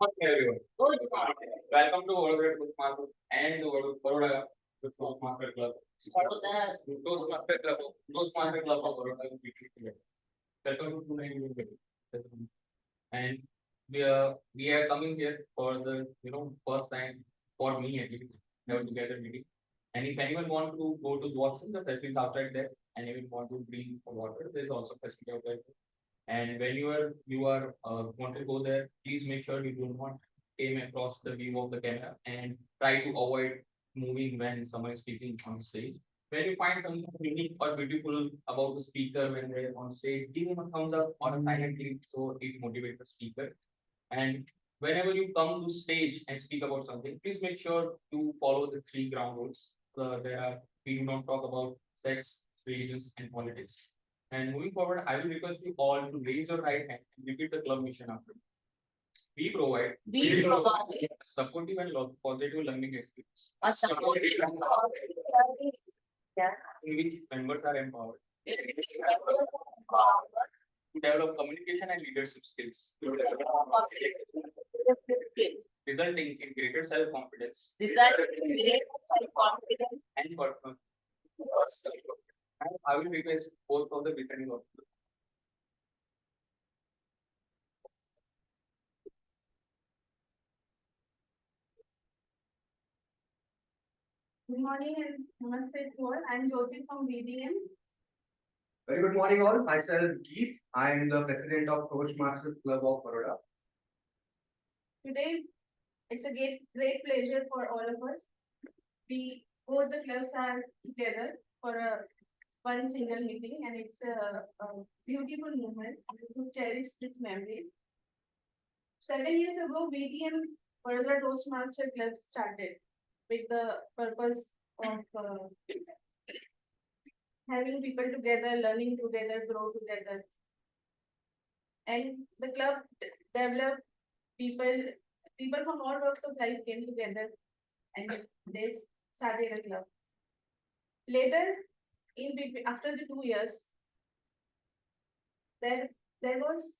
Okay, everyone. Welcome to World Toastmaster and Baroda Toastmaster Club. Toastmaster Club. Toastmaster Club of Baroda. Welcome to 291. And we are coming here for the first time for me at least have together meeting. And if anyone want to go to washroom, the facilities outside there. And if you want to drink water, there is also facility out there. And when you are want to go there, please make sure you do not aim across the view of the camera and try to avoid moving when someone is speaking on stage. When you find something unique or beautiful about the speaker when they're on stage, give them a thumbs up or a silent click so it motivates the speaker. And whenever you come to stage and speak about something, please make sure to follow the three ground rules. We do not talk about sex, religions, and politics. And moving forward, I will request you all to raise your right hand and repeat the club mission after me. We provide a supportive and positive learning experience. A supportive and positive, yeah, in which members are empowered to develop communication and leadership skills, resulting in greater self-confidence and personal. And I will request both of the returning officers. Good morning and namaste to all. I'm Jyoti from VDM. Very good morning, all. Myself, Geet. I am the president of Toastmasters Club of Baroda. Today, it's a great pleasure for all of us. We both the clubs are together for one single meeting, and it's a beautiful moment to cherish this memory. 7 years ago, VDM Baroda Toastmaster Club started with the purpose of having people together, learning together, grow together. And the club developed people from all walks of life came together and they started a club. Later, after the 2 years, there was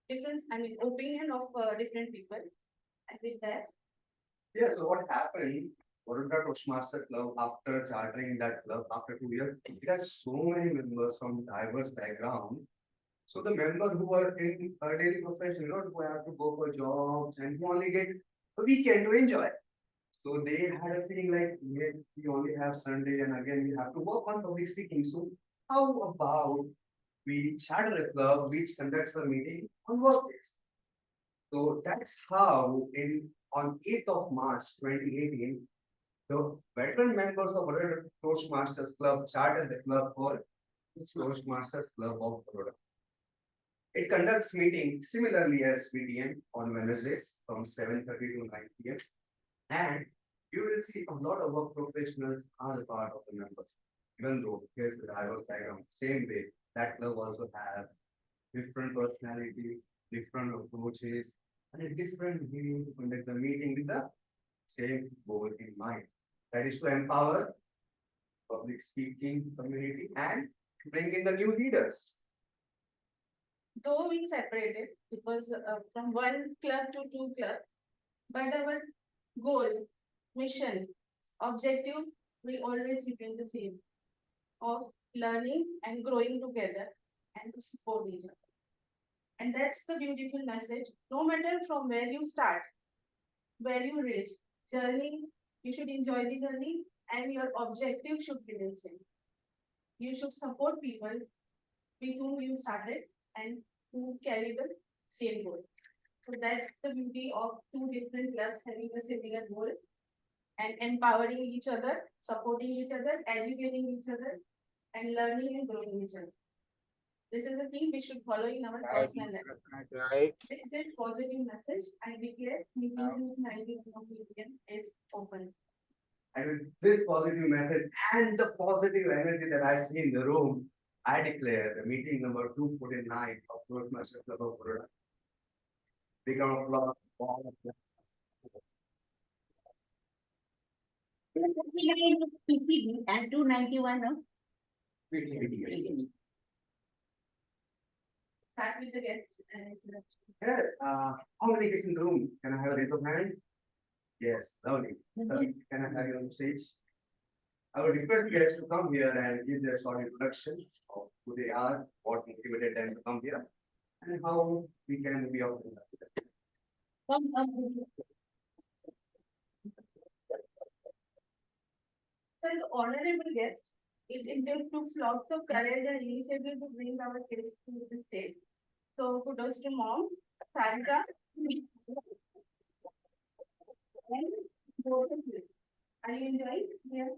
difference, opinion of different people. And with that, Yeah, so what happened? Baroda Toastmaster Club, after chartering that club after 2 years, it has so many members from diverse backgrounds. So the members who are in a daily profession, who have to go for jobs and who only get a weekend to enjoy. So they had a feeling like, yeah, we only have Sunday and again we have to work on public speaking. So how about we charter a club which conducts a meeting on work days? So that's how on 8th of March 2018, the veteran members of Baroda Toastmasters Club chartered the club called Toastmasters Club of Baroda. It conducts meetings similarly as VDM on Wednesdays from 7:30 to 9 p.m. And you will see a lot of work professionals are a part of the members. Even though here's the diverse background, same way that club also have different personality, different approaches, and a different way to conduct the meeting with the same goal in mind. That is to empower public speaking community and bring in the new leaders. Though we separated, it was from one club to two club, but our goal, mission, objective will always remain the same of learning and growing together and to support each other. And that's the beautiful message. No matter from where you start, where you reach, journey, you should enjoy the journey and your objective should be the same. You should support people with whom you started and who carry the same goal. So that's the beauty of two different clubs having a similar goal and empowering each other, supporting each other, educating each other, and learning and growing each other. This is the thing we should follow in our personal life. Right. With this positive message, I declare meeting 91 million is open. And with this positive message and the positive energy that I see in the room, I declare the meeting number 249 of Toastmasters Club of Baroda. Big round of applause. PCB and 291 of start with the guest and introduction. Yes, how many guests in the room? Can I have a raise of hand? Yes, lovely. Lovely. Can I have you on the stage? I would request guests to come here and give their short introduction of who they are, what motivated them to come here, and how we can be of help to them. So, as honorable guest, it takes lots of courage and initiative to bring our kids to the stage. So, kudos to mom, Sarika, and both of you. Are you enjoying? Yes.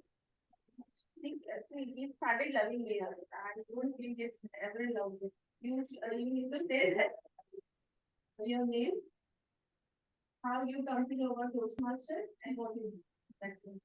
We started loving me and don't think it's ever loved it. You need to say that your name, how you come to know about Toastmasters, and what you do. That's it.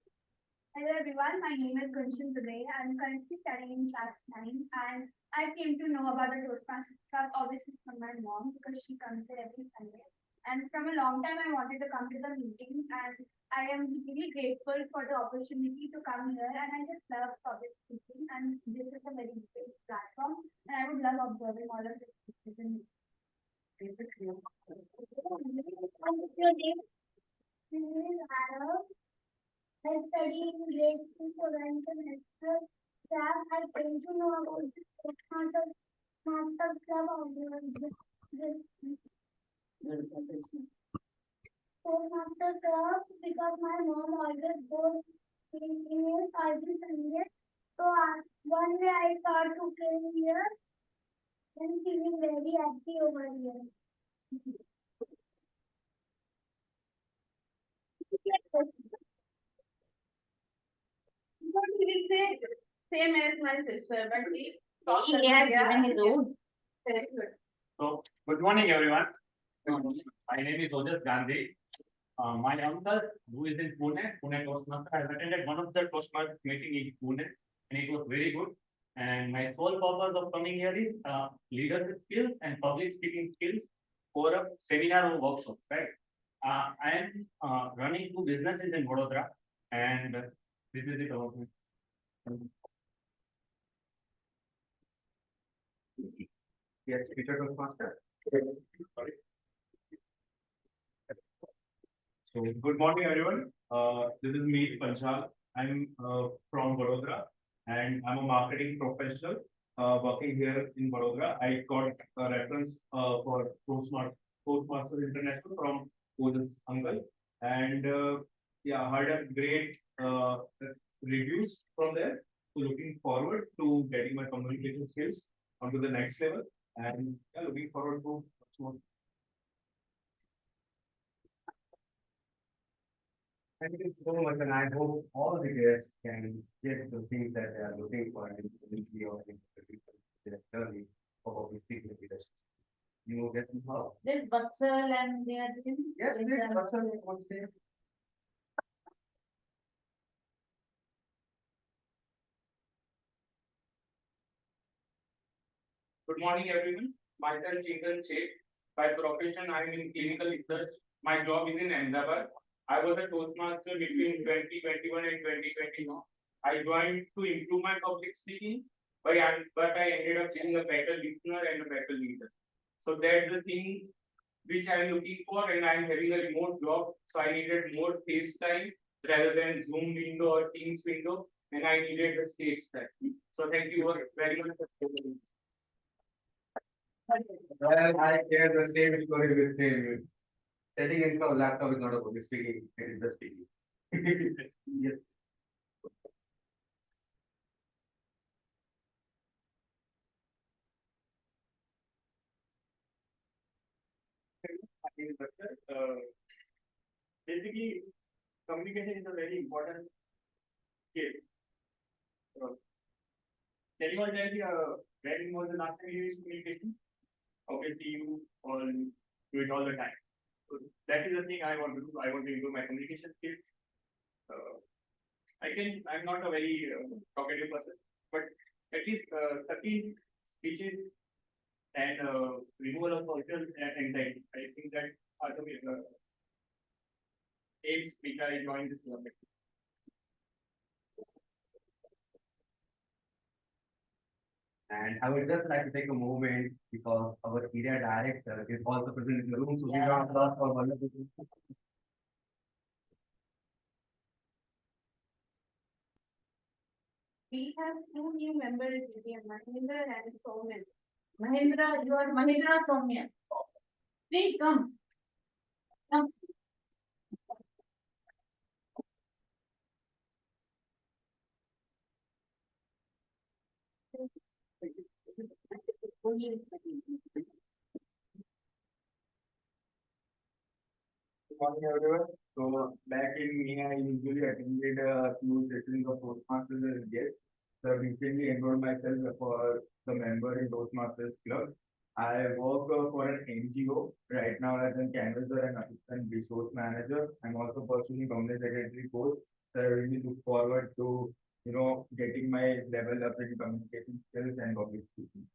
Hello everyone, my name is Gunshan Dubey. I'm currently studying in class 9 and I came to know about the Toastmasters Club obviously from my mom because she comes there every Sunday. And from a long time I wanted to come to the meeting and I am really grateful for the opportunity to come here and I just love public speaking and this is a very great platform and I would love observing all of this. What's your name? My name is Arav. I study in grade 2 for the international staff. I came to know about the master club of master club because my mom always goes in here every Sunday. So one day I thought to came here and feeling very happy over here. But he will say same as my sister, but He has given his own. very good. So, good morning, everyone. My name is Ojas Gandhi. My uncle, who is in Pune Toastmaster, I attended one of the Toastmaster meeting in Pune, and it was very good. And my sole purpose of coming here is leadership skills and public speaking skills for a seminar or workshop, right? I am running two businesses in Vadodara, and this is it about me. Yes, Peter Toastmaster. Sorry. So, good morning, everyone. This is me, Panchal. I'm from Vadodara and I'm a marketing professional working here in Vadodara. I got a reference for Toastmasters International from Oja's uncle. And yeah, I had a great reviews from there. So, looking forward to getting my communication skills onto the next level. And yeah, looking forward to much more. Thank you so much, and I hope all the guests can get the things that they are looking for in the or in the journey of public speaking leadership. You get me how? There's Batsal and they are doing. Yes, please, what's your name? What's your name? Good morning, everyone. Myself, Chintan Sheth. By profession, I am in clinical research. My job is in Ahmedabad. I was a Toastmaster between 2021 and 2021. I joined to improve my public speaking, but I ended up being a better listener and a better leader. So that's the thing which I'm looking for, and I'm having a remote job, so I needed more face time rather than Zoom window or Teams window, and I needed the stage time. So thank you very much for listening. Well, I share the same story with him. Setting in front of laptop is not a public speaking, it is just speaking. Yes. Basically, communication is a very important skill. Can you all tell me when was the last time you used communication? Obviously, you all do it all the time. So that is the thing I want to do. I want to improve my communication skills. I'm not a very talkative person, but at least 13 speeches and removal of social anxiety. I think that are the aims which I joined this club. And I would just like to take a moment because our area director is also present in the room, so we Yeah. round applause for wonderful. We have two new members, Mahinder and Somen. Mahindra, you are Mahindra Soumya. Please come. Come. Good morning, everyone. So back in May, I usually attended a few sessions of Toastmasters as a guest. So I recently enrolled myself for the member in Toastmasters Club. I work for an NGO right now as a canvasser and assistant resource manager. I'm also pursuing company secretary course. So I really look forward to, getting my level up in communication skills and public speaking.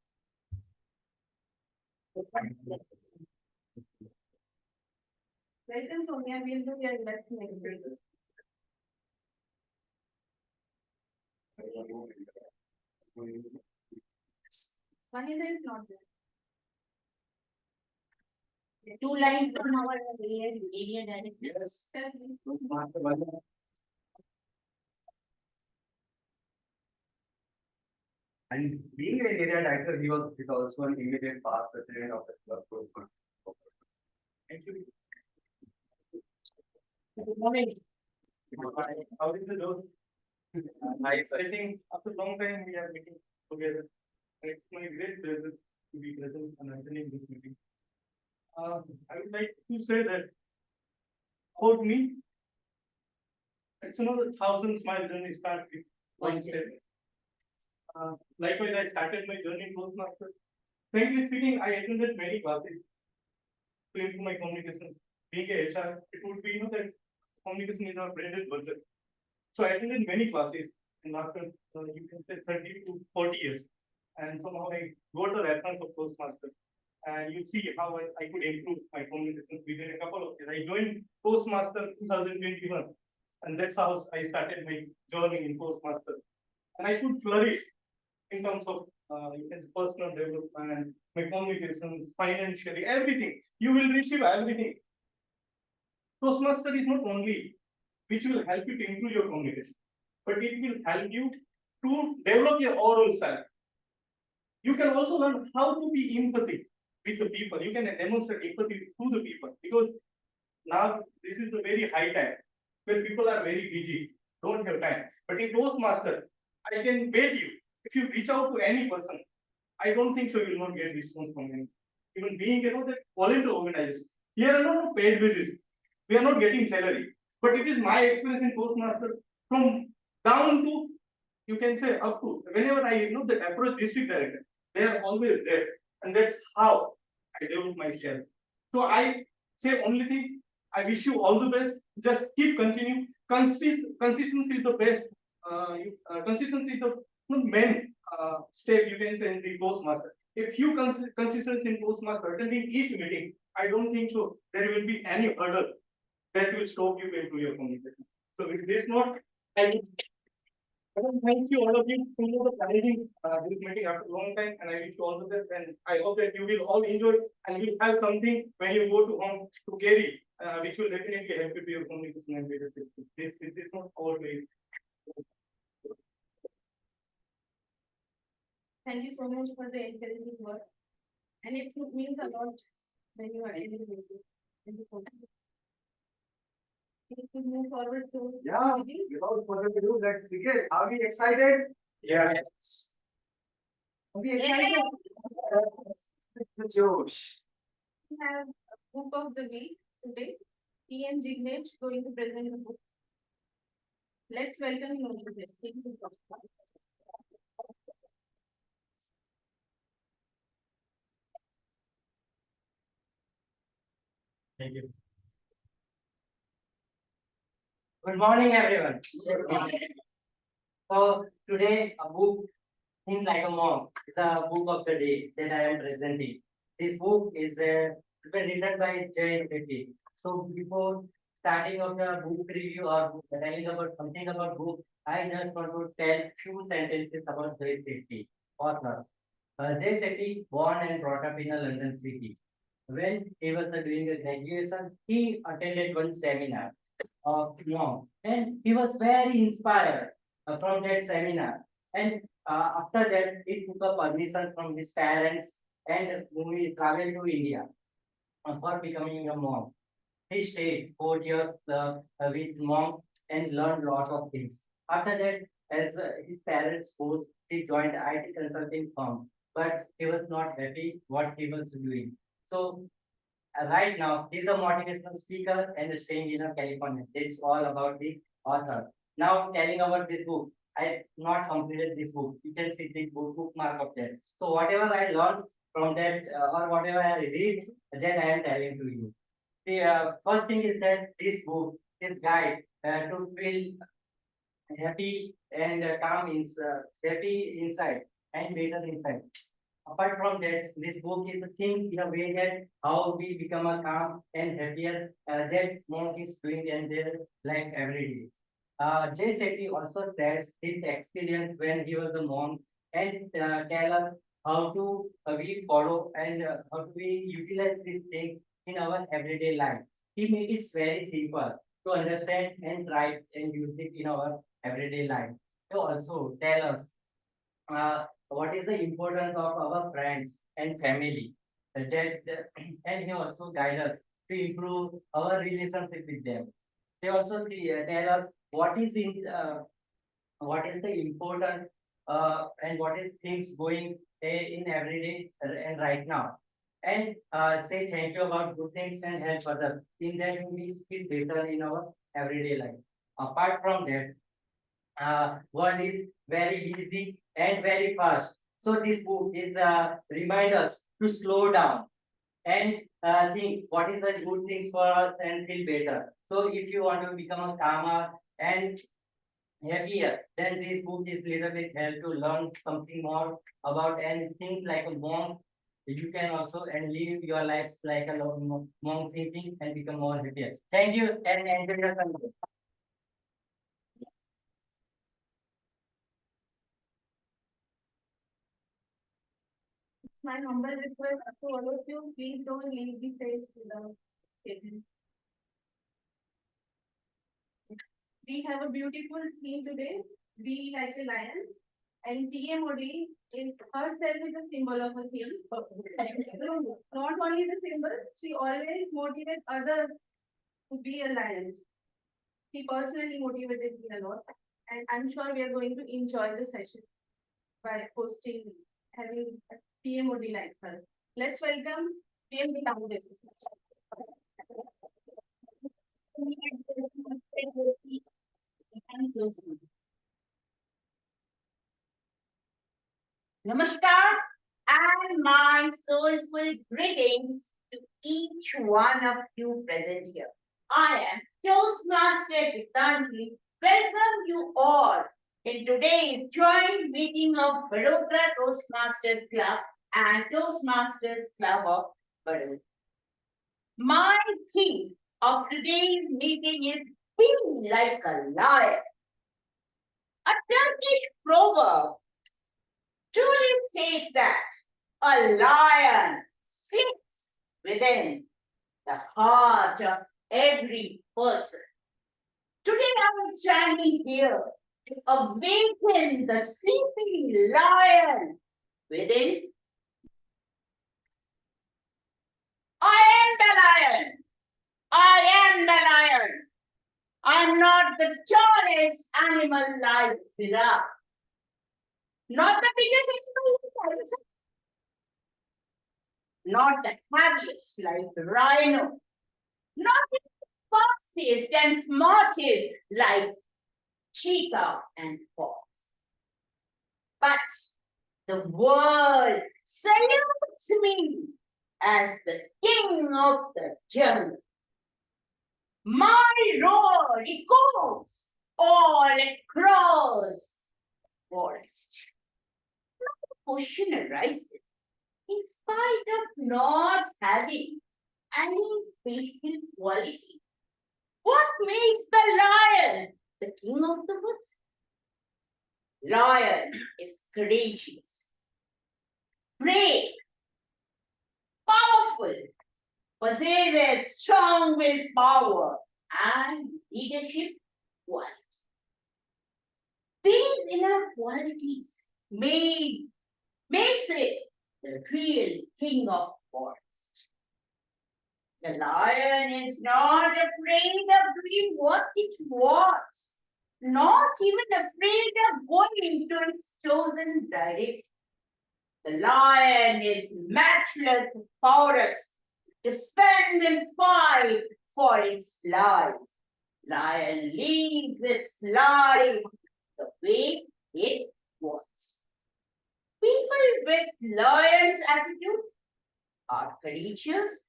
Welcome, Sonia. We'll do your election next week. Mahinder is not there. 2 lines from our area director. Yes. Tell me. And being an area director, he was also an immediate past president of the club. Thank you. Good morning. How is the dose? Nice. I think after a long time we are meeting together. It's my great pleasure to be present and attending this meeting. I would like to say that about me, it's another 1,000 smile journey start with one step. Likewise, I started my journey in Toastmasters. Frankly speaking, I attended many classes to improve my communication. Being a HR, it would be that communication is our bread and butter. So I attended many classes in last you can say 30 to 40 years, and somehow I got the reference of Toastmasters. And you see how I could improve my communication within a couple of years. I joined Toastmaster 2021, and that's how I started my journey in Toastmaster. And I could flourish in terms of you can say personal development, my communications, financially, everything. You will receive everything. Toastmaster is not only which will help you to improve your communication, but it will help you to develop your overall self. You can also learn how to be empathic with the people. You can demonstrate empathy to the people because now this is the very high time where people are very busy, don't have time. But in Toastmaster, I can bet you, if you reach out to any person, I don't think so you will not get response from him. Even being, that volunteer organizers, here are not paid basis. We are not getting salary. But it is my experience in Toastmaster from down to, you can say up to, whenever I that approach district director, they are always there. And that's how I develop myself. So I say only thing, I wish you all the best. Just keep continuing. Consistency is the best. Consistency is the main step you can say in the Toastmaster. If you consistency in Toastmaster, attending each meeting, I don't think so there will be any hurdle that will stop you to improve your communication. So with this note, I thank you all of you for the challenging this meeting after a long time, and I wish you all the best. And I hope that you will all enjoy and will have something when you go to home to carry, which will definitely help you to your communication and leadership. This is not our way. Thank you so much for the encouraging work. And it means a lot when you are in the meeting. Thank you so much. We move forward to. Yeah, without further ado, let's begin. Are we excited? Yes. Are we excited? Josh. We have a book of the week today. T.N. Jignesh going to present the book. Let's welcome him to this. Thank you. Thank you. Good morning, everyone. So today a book, Think Like a Monk, is a book of the day that I am presenting. This book is been written by Jay Shetty. So before starting of the book review or telling about something about book, I just want to tell few sentences about Jay Shetty, author. Jay Shetty born and brought up in a London city. When he was doing a graduation, he attended one seminar of monk, and he was very inspired from that seminar. And after that, he took a permission from his parents and we traveled to India for becoming a monk. He stayed 4 years with monk and learned lot of things. After that, as his parents forced, he joined IT consulting firm, but he was not happy what he was doing. So right now, he's a motivational speaker and staying in California. It's all about the author. Now telling about this book. I not completed this book. You can see the bookmark of that. So whatever I learned from that or whatever I read, that I am telling to you. The first thing is that this book, this guide to feel happy and calm happy inside and better inside. Apart from that, this book is a thing in a way that how we become a calm and happier that monk is doing in their life every day. Jay Shetty also shares his experience when he was a monk and tell us how to we follow and how to we utilize these things in our everyday life. He made it very simple to understand and try and use it in our everyday life. To also tell us what is the importance of our friends and family and he also guide us to improve our relationship with them. They also tell us what is the importance and what is things going in everyday and right now, and say thank you about good things and help others. In that we feel better in our everyday life. Apart from that, one is very easy and very fast. So this book is remind us to slow down and think what is the good things for us and feel better. So if you want to become a calmer and happier, then this book is little bit help to learn something more about and think like a monk. You can also and live your lives like a monk thinking and become more happier. Thank you and enjoy your Sunday. My humble request to all of you, please don't leave the stage without taking. We have a beautiful theme today, be like a lion. And TMOD in herself is a symbol of a theme. Not only the symbol, she always motivates others to be a lion. She personally motivated me a lot. And I'm sure we are going to enjoy the session by hosting, having a TMOD like her. Let's welcome TMD Tamde. Namaskar and my soulful greetings to each one of you present here. I am Toastmaster Gitanjali. Welcome you all in today's joint meeting of Vadodara Toastmasters Club and Toastmasters Club of Vadodara. My theme of today's meeting is Be Like a Lion. A Turkish proverb truly states that a lion sits within the heart of every person. Today I am standing here to awaken the sleeping lion within. I am the lion. I am the lion. I am not the tallest animal like giraffe. Not the biggest animal like not the heaviest like rhino, not the fastest and smartest like cheetah and fox. But the world salutes me as the king of the jungle. My roar echoes all across the forest. Now the question arises, in spite of not having any special quality, what makes the lion the king of the woods? Lion is courageous. brave, powerful, possesses strong willpower and leadership qualities. These inner qualities makes it the real king of forest. The lion is not afraid of doing what it wants, not even afraid of going to its chosen direction. The lion is matchless forest to spend and fight for its life. Lion lives its life the way it wants. People with lion's attitude are courageous.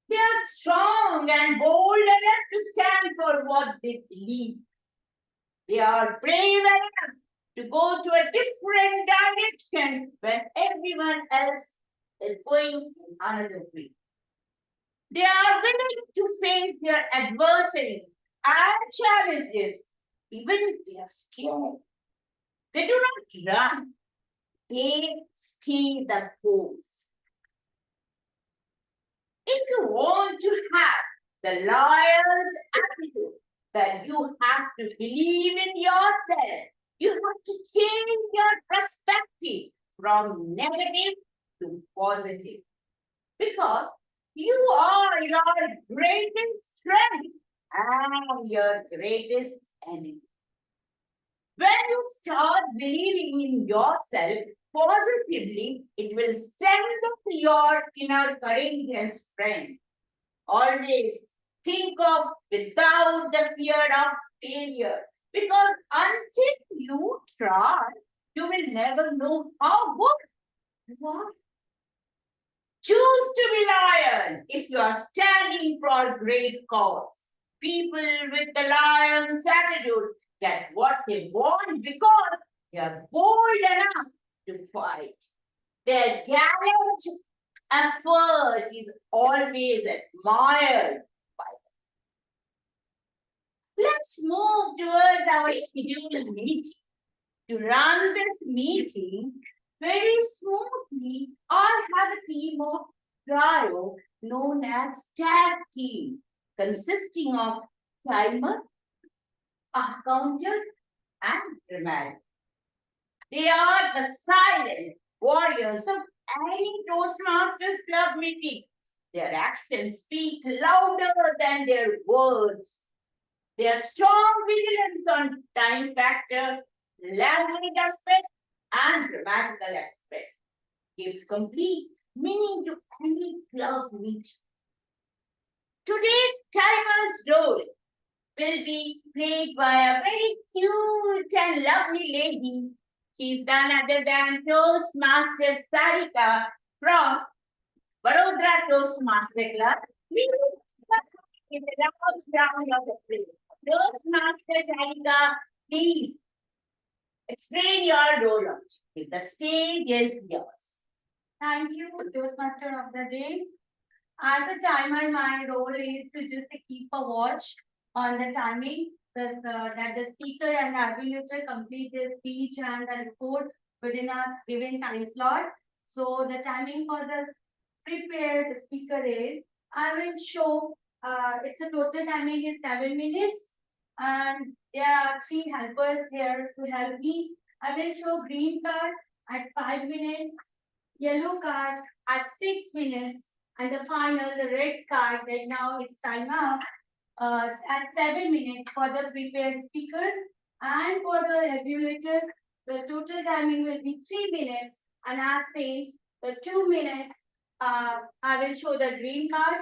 They are strong and bold enough to stand for what they believe. They are brave enough to go to a different direction when everyone else is going in another way. They are willing to face their adversities and challenges, even if they are scared. They do not run, they stay the course. If you want to have the lion's attitude, then you have to believe in yourself. You have to change your perspective from negative to positive. Because you are your greatest strength and your greatest enemy. When you start believing in yourself positively, it will strengthen your inner courage and strength. Always think of without the fear of failure. Because until you try, you will never know how good you are. Choose to be lion if you are standing for a great cause. People with the lion's attitude get what they want because they are bold enough to fight. Their gallant effort is always admired by them. Let's move towards our scheduled meeting. To run this meeting very smoothly, I have a team of trio known as tag team, consisting of timer, accountant, and dramatic. They are the silent warriors of any Toastmasters Club meeting. Their actions speak louder than their words. Their strong vigilance on time factor, language aspect, and grammatical aspect gives complete meaning to any club meeting. Today's timer's role will be played by a very cute and lovely lady. She's none other than Toastmasters Sarika from Vadodara Toastmaster Club. We will start with a loud round of applause. Toastmaster Sarika, please explain your role. The stage is yours. Thank you, Toastmaster of the day. As a timer, my role is to just keep a watch on the timing that the speaker and the evaluator complete their speech and the report within a given time slot. So the timing for the prepared speaker is, I will show, it's a total timing is 7 minutes and there are 3 helpers here to help me. I will show green card at 5 minutes, yellow card at 6 minutes, and the final, the red card, right now it's time up at 7 minutes for the prepared speakers, and for the regulators, the total timing will be 3 minutes, and as saying, the 2 minutes, I will show the green card,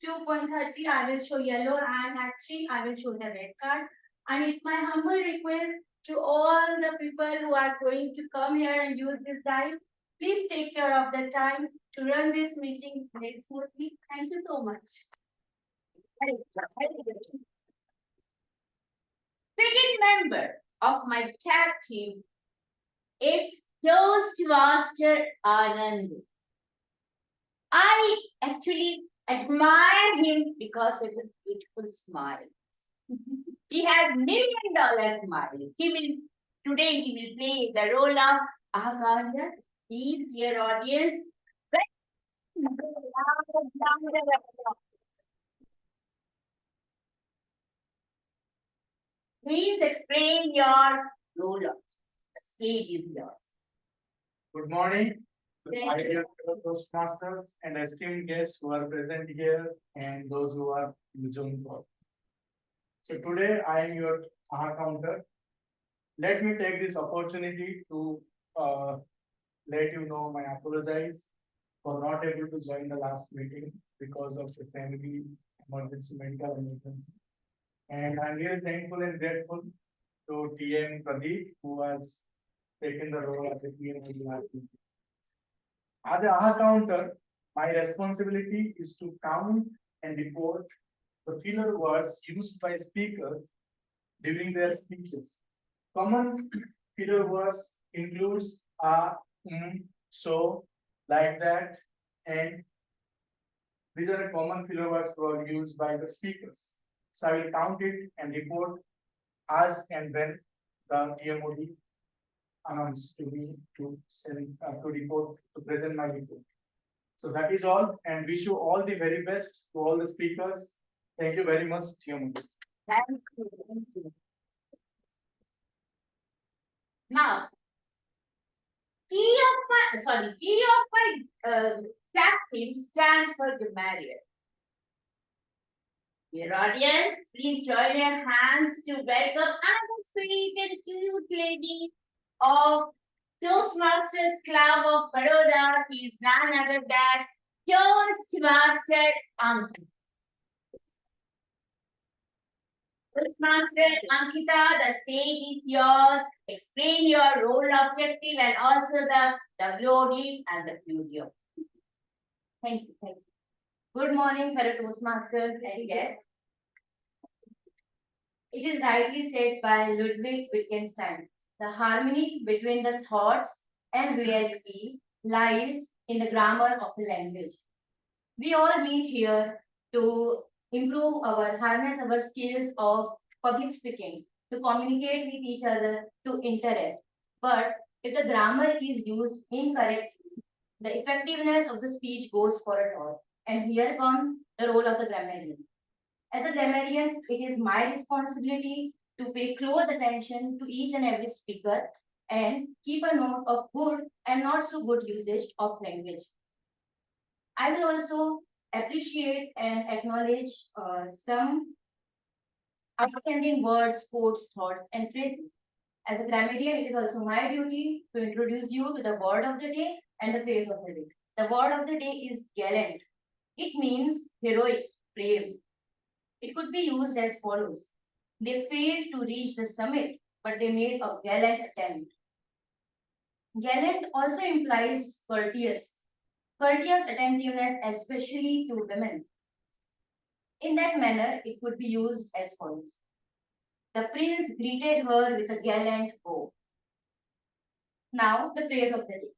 2.30 I will show yellow, and at 3 I will show the red card. And it's my humble request to all the people who are going to come here and use this dial, please take care of the time to run this meeting very smoothly. Thank you so much. Second member of my tag team is Toastmaster Anand. I actually admire him because of his beautiful smile. He has $1 million smile. Today he will play the role of Aganda Please, dear audience. Please explain your role. The stage is yours. Good morning, Thank my dear fellow Toastmasters and esteemed guests who are present here and those who are in the Zoom call. So today I am your counter. Let me take this opportunity to let you know my apologize for not able to join the last meeting because of the family emergency, medical emergency. And I'm really thankful and grateful to TM Pradeep who has taken the role of the TM in the last meeting. As a AHA counter, my responsibility is to count and report the filler words used by speakers during their speeches. Common filler words includes so, like that, and these are the common filler words used by the speakers. So I will count it and report as and when the TMOD announced to me to send to report to present my report. So that is all, and wish you all the very best to all the speakers. Thank you very much, TMOD. Thank you. Thank you. Now, T of my captain stands for grammarian. Dear audience, please join your hands to welcome another sweet and cute lady of Toastmasters Club of Baroda. He is none other than Toastmaster Ankita. Toastmaster Ankita, the stage is yours. Explain your role objective and also the WOD and the QDO. Thank you, thank you. Good morning, fellow Toastmasters and guests. It is rightly said by Ludwig Wittgenstein, the harmony between the thoughts and reality lies in the grammar of the language. We all meet here to improve harness our skills of public speaking, to communicate with each other, to interact. But if the grammar is used incorrectly, the effectiveness of the speech goes for a toss. And here comes the role of the grammarian. As a grammarian, it is my responsibility to pay close attention to each and every speaker and keep a note of good and not so good usage of language. I will also appreciate and acknowledge some outstanding words, quotes, thoughts, and phrases. As a grammarian, it is also my duty to introduce you to the word of the day and the phrase of the day. The word of the day is gallant. It means heroic, brave. It could be used as follows. They failed to reach the summit, but they made a gallant attempt. Gallant also implies courteous. Courteous attentiveness, especially to women. In that manner, it could be used as follows. The prince greeted her with a gallant bow. Now, the phrase of the day.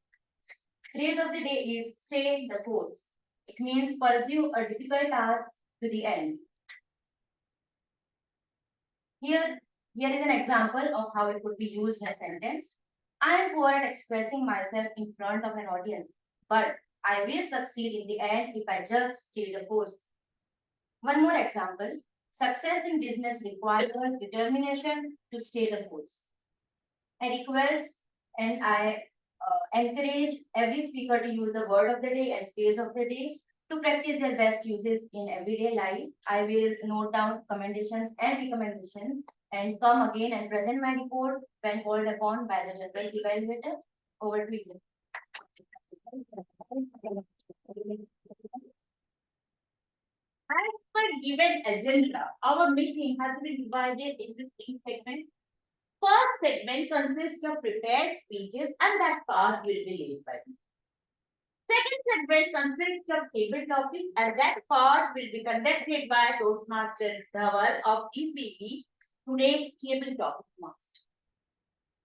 Phrase of the day is stay the course. It means pursue a difficult task to the end. Here is an example of how it could be used in a sentence. I am poor at expressing myself in front of an audience, but I will succeed in the end if I just stay the course. One more example. Success in business requires determination to stay the course. I request and I encourage every speaker to use the word of the day and phrase of the day to practice their best uses in everyday life. I will note down commendations and recommendations and come again and present my report when called upon by the general evaluator. Over to you. As per given agenda, our meeting has been divided into 3 segments. First segment consists of prepared speeches and that part will be laid by me. Second segment consists of table topic and that part will be conducted by Toastmaster Dhaval of ECB, today's table topic master.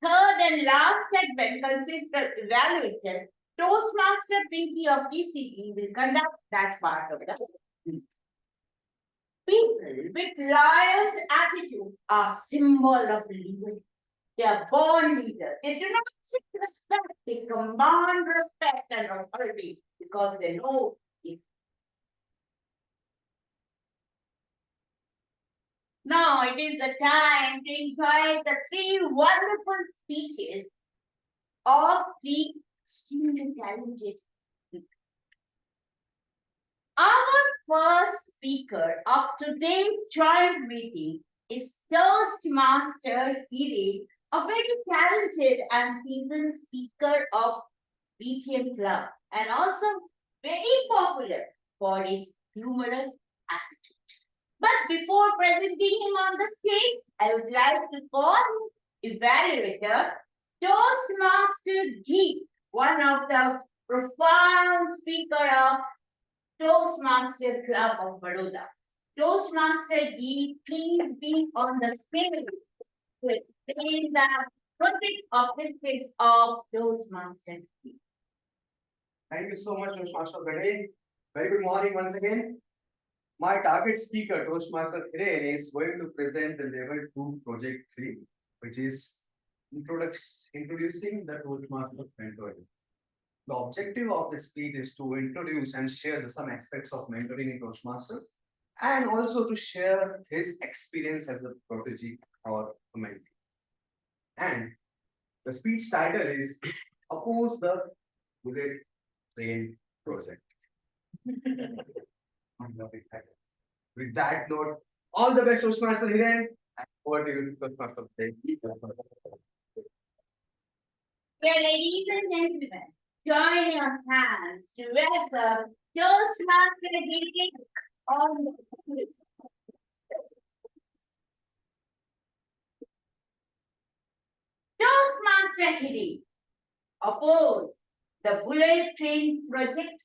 Third and last segment consists of evaluation. Toastmaster Pinky of ECB will conduct that part of the meeting. People with liar's attitude are symbol of liberty. They are born leaders. They do not seek respect, they command respect and authority because they know it. Now it is the time to enjoy the three wonderful speeches of three extremely talented people. Our first speaker of today's joint meeting is Toastmaster Giri, a very talented and seasoned speaker of BTM Club and also very popular for his humorous attitude. But before presenting him on the stage, I would like to call his evaluator, Toastmaster Giri, one of the profound speaker of Toastmaster Club of Baroda. Toastmaster Giri, please be on the stage to explain the project objectives of Toastmaster Giri. Thank you so much, Toastmaster Gade. Very good morning once again. My target speaker, Toastmaster Hiren, is going to present the level 2 project 3, which is introducing the Toastmaster mentoring. The objective of this speech is to introduce and share some aspects of mentoring in Toastmasters and also to share his experience as a protege or a mentee. And the speech title is Oppose the Bullet Train Project. With that note, all the best, Toastmaster Hiren. And over to you, Toastmaster. Well, ladies and gentlemen, join your hands to welcome Toastmaster Giri on the stage. Toastmaster Giri, oppose the bullet train project.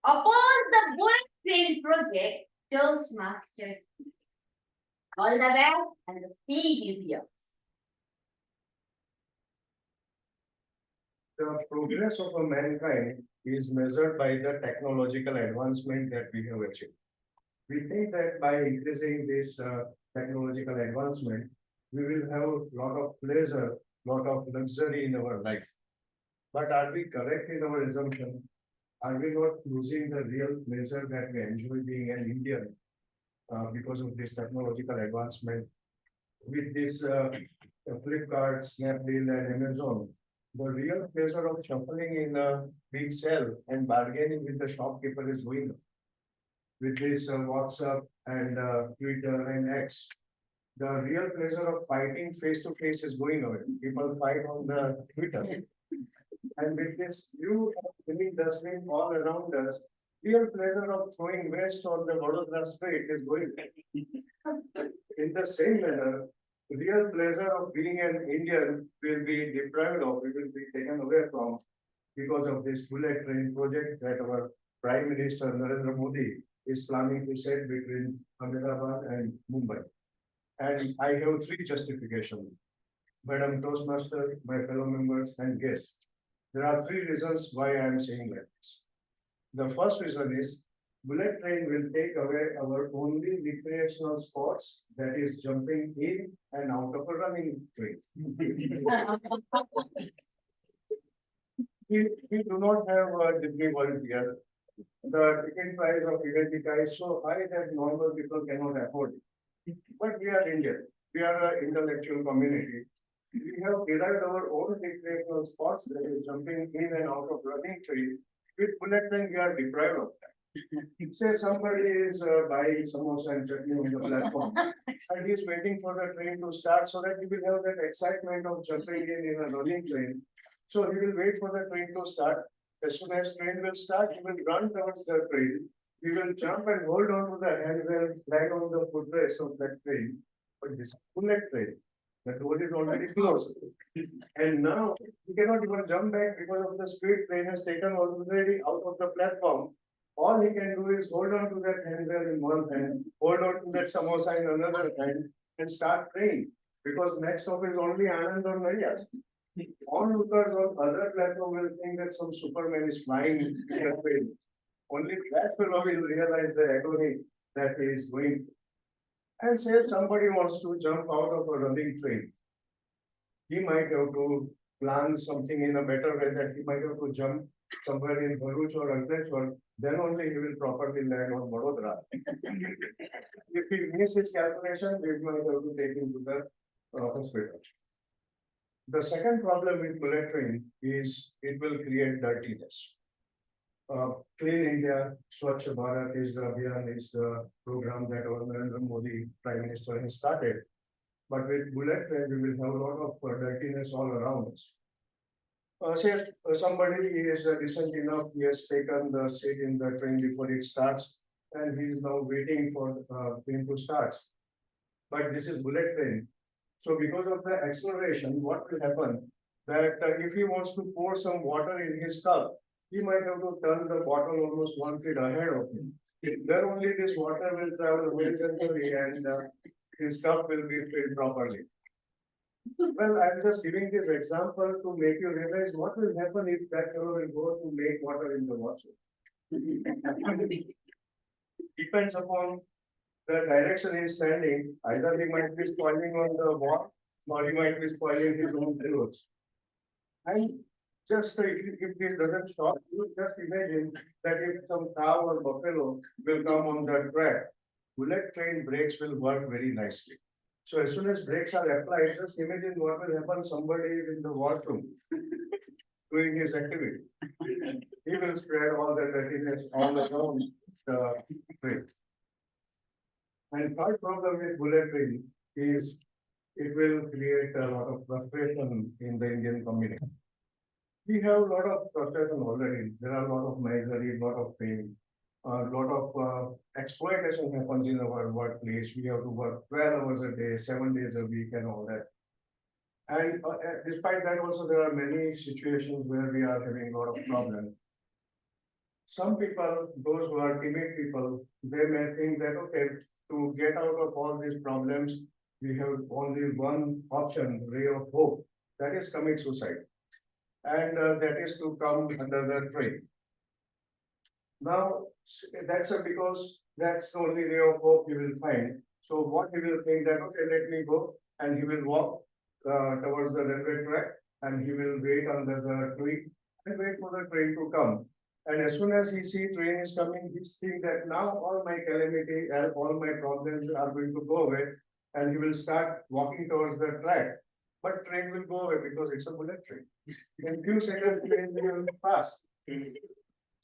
Oppose the bullet train project, Toastmaster Giri. All the best and the stage is yours. The progress of a mankind is measured by the technological advancement that we have achieved. We think that by increasing this technological advancement, we will have a lot of pleasure, lot of luxury in our life. But are we correct in our assumption? Are we not losing the real pleasure that we enjoy being an Indian because of this technological advancement? With this Flipkart, Snapdeal and Amazon, the real pleasure of shuffling in a big cell and bargaining with the shopkeeper is going on. With this WhatsApp and Twitter and X, the real pleasure of fighting face to face is going away. People fight on the Twitter. And with this new living dustbin all around us, real pleasure of throwing waste on the Vadodara street is going away. In the same manner, real pleasure of being an Indian will be deprived of, it will be taken away from because of this bullet train project that our Prime Minister Narendra Modi is planning to set between Ahmedabad and Mumbai. And I have three justifications. Madam Toastmaster, my fellow members and guests, there are three reasons why I am saying like this. The first reason is bullet train will take away our only recreational sports, that is jumping in and out of a running train. We do not have a Disney World here. The ticket price of Identica is so high that normal people cannot afford it. But we are Indian. We are an intellectual community. We have derived our own recreational sports, that is jumping in and out of running train. With bullet train, we are deprived of that. Say somebody is buying samosa and chutney on the platform and he is waiting for the train to start so that he will have that excitement of jumping in a running train. So he will wait for the train to start. As soon as train will start, he will run towards the train. He will jump and hold on to the handrail, flag on the footrest of that train. But this bullet train, the door is already closed. And now he cannot even jump back because of the speed train has taken already out of the platform. All he can do is hold on to that handrail in one hand, hold on to that samosa in another hand, and start praying. Because next stop is only Anand or Nariya. Onlookers on other platform will think that some Superman is flying in the train. Only that fellow will realize the agony that he is going. And say somebody wants to jump out of a running train. he might have to plan something in a better way, that he might have to jump somewhere in Bharuch or Ankleshwar, then only he will properly land on Vadodara. If he misses his calculation, we might have to take him to the hospital. The second problem with bullet train is it will create dirtiness. Clean India, Swachh Bharat is the Abhiyan, is the program that our Narendra Modi Prime Minister has started. But with bullet train, we will have a lot of dirtiness all around us. Say somebody is decent enough, he has taken the seat in the train before it starts, and he is now waiting for train to start. But this is bullet train. So because of the acceleration, what will happen? That if he wants to pour some water in his cup, he might have to turn the bottle almost 1 feet ahead of him. Then only this water will travel horizontally and his cup will be filled properly. Well, I'm just giving this example to make you realize what will happen if that fellow will go to make water in the washroom. Depends upon the direction he's standing, either he might be spoiling on the wall or he might be spoiling his own clothes. And just if this doesn't stop, you just imagine that if some cow or buffalo will come on the track, bullet train brakes will work very nicely. So as soon as brakes are applied, just imagine what will happen. Somebody is in the washroom doing his activity. He will spread all the dirtiness all around the train. And third problem with bullet train is it will create a lot of frustration in the Indian community. We have a lot of frustration already. There are a lot of misery, a lot of pain, a lot of exploitation happens in our workplace. We have to work 12 hours a day, 7 days a week and all that. And despite that also, there are many situations where we are having a lot of problems. Some people, those who are timid people, they may think that, okay, to get out of all these problems, we have only one option, ray of hope, that is commit suicide. And that is to come under the train. Now, that's because that's the only ray of hope you will find. So what he will think that, okay, let me go, and he will walk towards the railway track, and he will wait under the tree and wait for the train to come. And as soon as he see train is coming, he think that now all my calamity and all my problems are going to go away, and he will start walking towards the track. But train will go away because it's a bullet train. In few seconds, train will pass.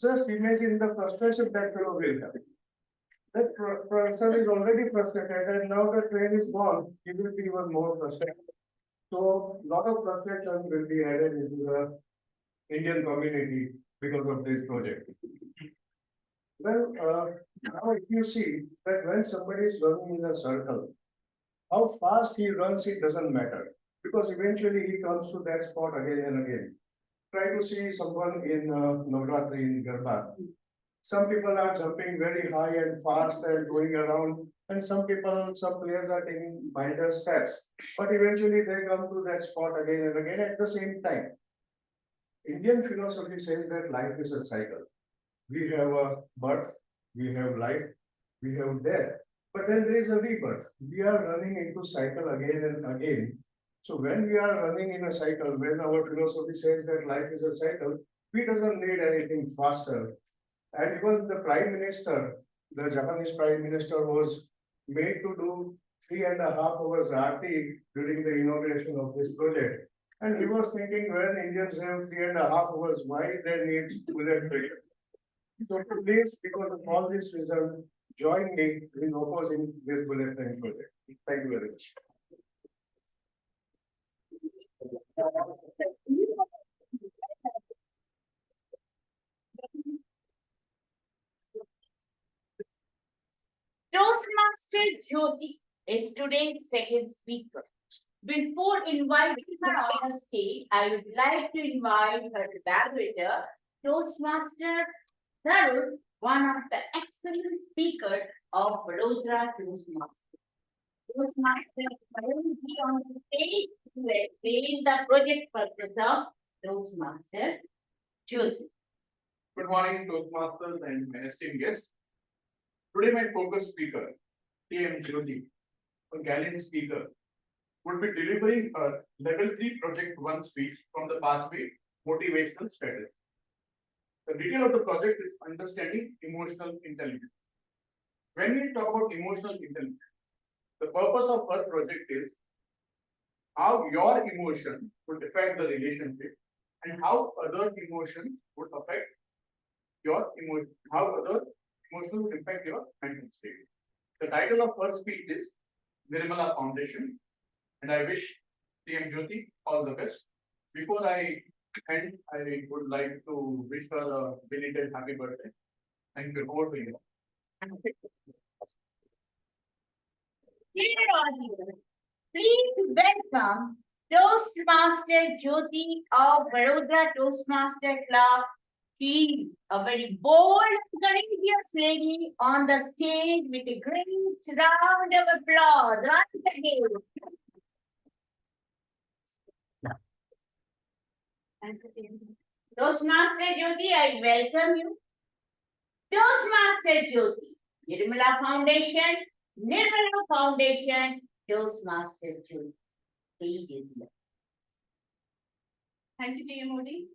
Just imagine the frustration that fellow will have. That person is already frustrated, and now the train is gone, he will be even more frustrated. So, lot of frustration will be added into the Indian community because of this project. Well, now if you see that when somebody is running in a circle, how fast he runs, it doesn't matter, because eventually he comes to that spot again and again. Try to see someone in Navratri in Garba. Some people are jumping very high and fast and going around, and some players are taking minor steps, but eventually they come to that spot again and again at the same time. Indian philosophy says that life is a cycle. We have a birth, we have life, we have death, but then there is a rebirth. We are running into cycle again and again. So when we are running in a cycle, when our philosophy says that life is a cycle, we doesn't need anything faster. And even the Prime Minister, the Japanese Prime Minister, was made to do 3.5 hours RT during the inauguration of this project. And he was thinking, when Indians have 3.5 hours, why they need bullet train? So please, because of all this reason, join me in opposing this bullet train project. Thank you very much. Toastmaster Jyoti is today's second speaker. Before inviting her on the stage, I would like to invite her collaborator, Toastmaster Tarun, one of the excellent speakers of Vadodara Toastmaster. Toastmaster Tarun will be on the stage to explain the project purpose of Toastmaster Jyoti. Good morning, Toastmasters and esteemed guests. Today, my focus speaker, T.M. Jyoti, a gallant speaker, would be delivering a level 3 project 1 speech from the pathway motivational strategy. The detail of the project is understanding emotional intelligence. When we talk about emotional intelligence, the purpose of our project is how your emotion would affect the relationship and how other emotions would affect your emotion, how other emotions would impact your mental state. The title of her speech is Nirmala Foundation, and I wish TM Jyoti all the best. Before I end, I would like to wish her a belated happy birthday. Thank you. Over to you. Dear audience, please welcome Toastmaster Jyoti of Vadodara Toastmaster Club. She, a very bold, courageous lady on the stage with a great round of applause once again. Toastmaster Jyoti, I welcome you. Toastmaster Jyoti, Nirmala Foundation, Nirmala Foundation, Toastmaster Jyoti. Stage is yours. Thank you, dear Modi.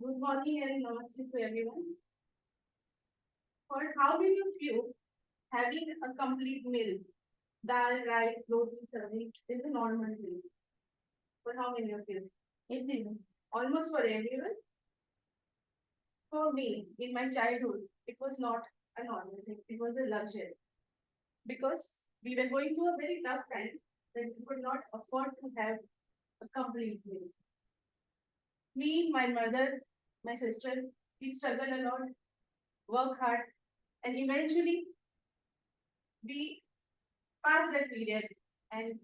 Good morning and namaste to everyone. For how many of you having a complete meal, dal, rice, roti, sabzi is a normal meal? For how many of you? Everyone. Almost for everyone. For me, in my childhood, it was not a normal thing. It was a luxury. Because we were going through a very tough time that we could not afford to have a complete meal. Me, my mother, my sister, we struggled a lot, work hard, and eventually we passed that period and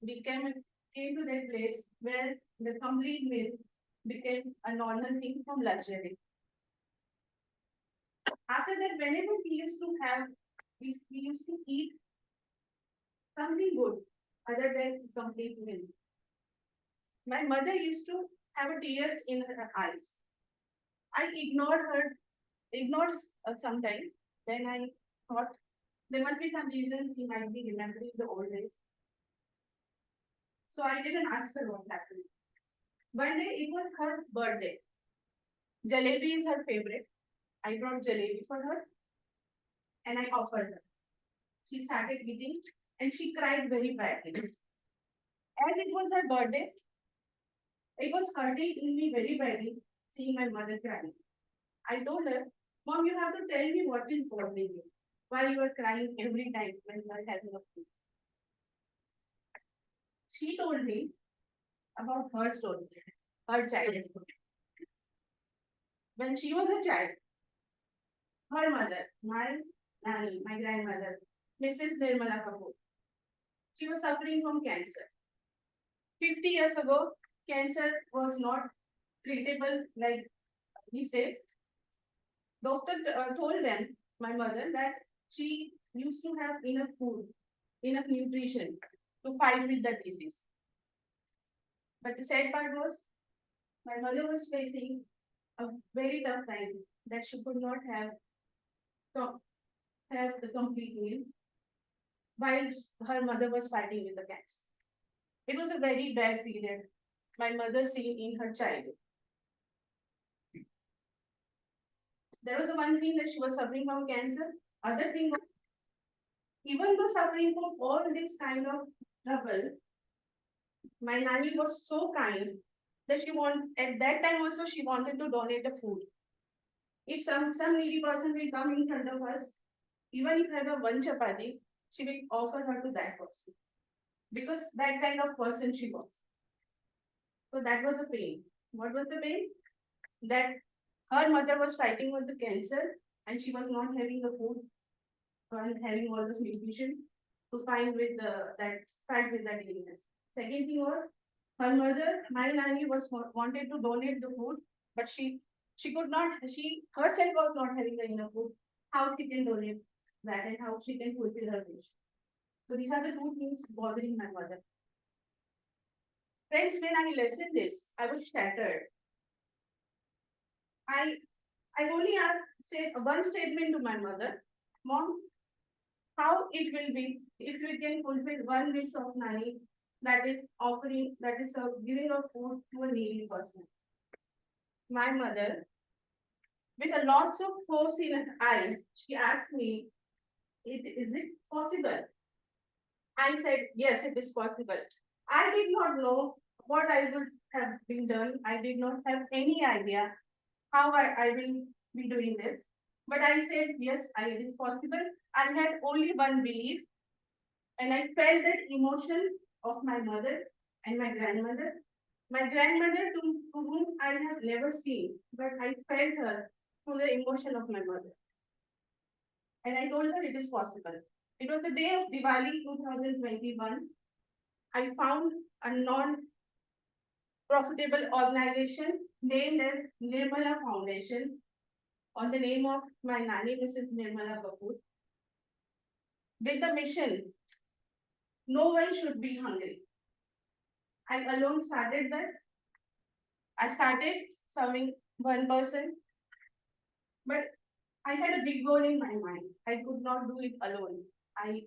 came to that place where the complete meal became a normal thing from luxury. After that, whenever we used to have, we used to eat something good other than complete meal. My mother used to have tears in her eyes. I ignored sometimes. Then I thought there must be some reasons he might be remembering the old days. So I didn't ask her what happened. One day it was her birthday. Jalebi is her favorite. I brought jalebi for her and I offered her. She started eating and she cried very badly. As it was her birthday, it was hurting in me very badly seeing my mother crying. I told her, Mom, you have to tell me what is bothering you. Why you are crying every time when you are having a food. She told me about her story, her childhood. When she was a child, her mother, my nanny, my grandmother, Mrs. Nirmala Kapoor, she was suffering from cancer. 50 years ago, cancer was not treatable like these days. Doctor told them, my mother, that she used to have enough food, enough nutrition to fight with the disease. But the sad part was, my mother was facing a very tough time that she could not have the complete meal while her mother was fighting with the cancer. It was a very bad period my mother seen in her childhood. There was one thing that she was suffering from cancer. Other thing was, even though suffering from all this kind of trouble, my nanny was so kind that at that time also she wanted to donate the food. If some needy person will come in front of us, even if I have a one chapati, she will offer her to that person. Because that kind of person she was. So that was the pain. What was the pain? That her mother was fighting with the cancer and she was not having the food and having all this nutrition to fight with that illness. Second thing was, her mother, my nanny, wanted to donate the food, but she could not. She herself was not having enough food. How she can donate that and how she can fulfill her wish? So these are the two things bothering my mother. Friends, when I listened this, I was shattered. I only said one statement to my mother, Mom, how it will be if we can fulfill one wish of nanny that is offering, that is giving a food to a needy person. My mother, with a lots of hopes in her eyes, she asked me, Is it possible? I said, yes, it is possible. I did not know what I would have been done. I did not have any idea how I will be doing this. But I said, yes, it is possible. I had only one belief, and I felt that emotion of my mother and my grandmother. My grandmother, to whom I have never seen, but I felt her through the emotion of my mother. And I told her it is possible. It was the day of Diwali 2021. I found a non-profitable organization named as Nirmala Foundation on the name of my nanny, Mrs. Nirmala Kapoor, with the mission, no one should be hungry. I alone started that. I started serving one person, but I had a big goal in my mind. I could not do it alone. I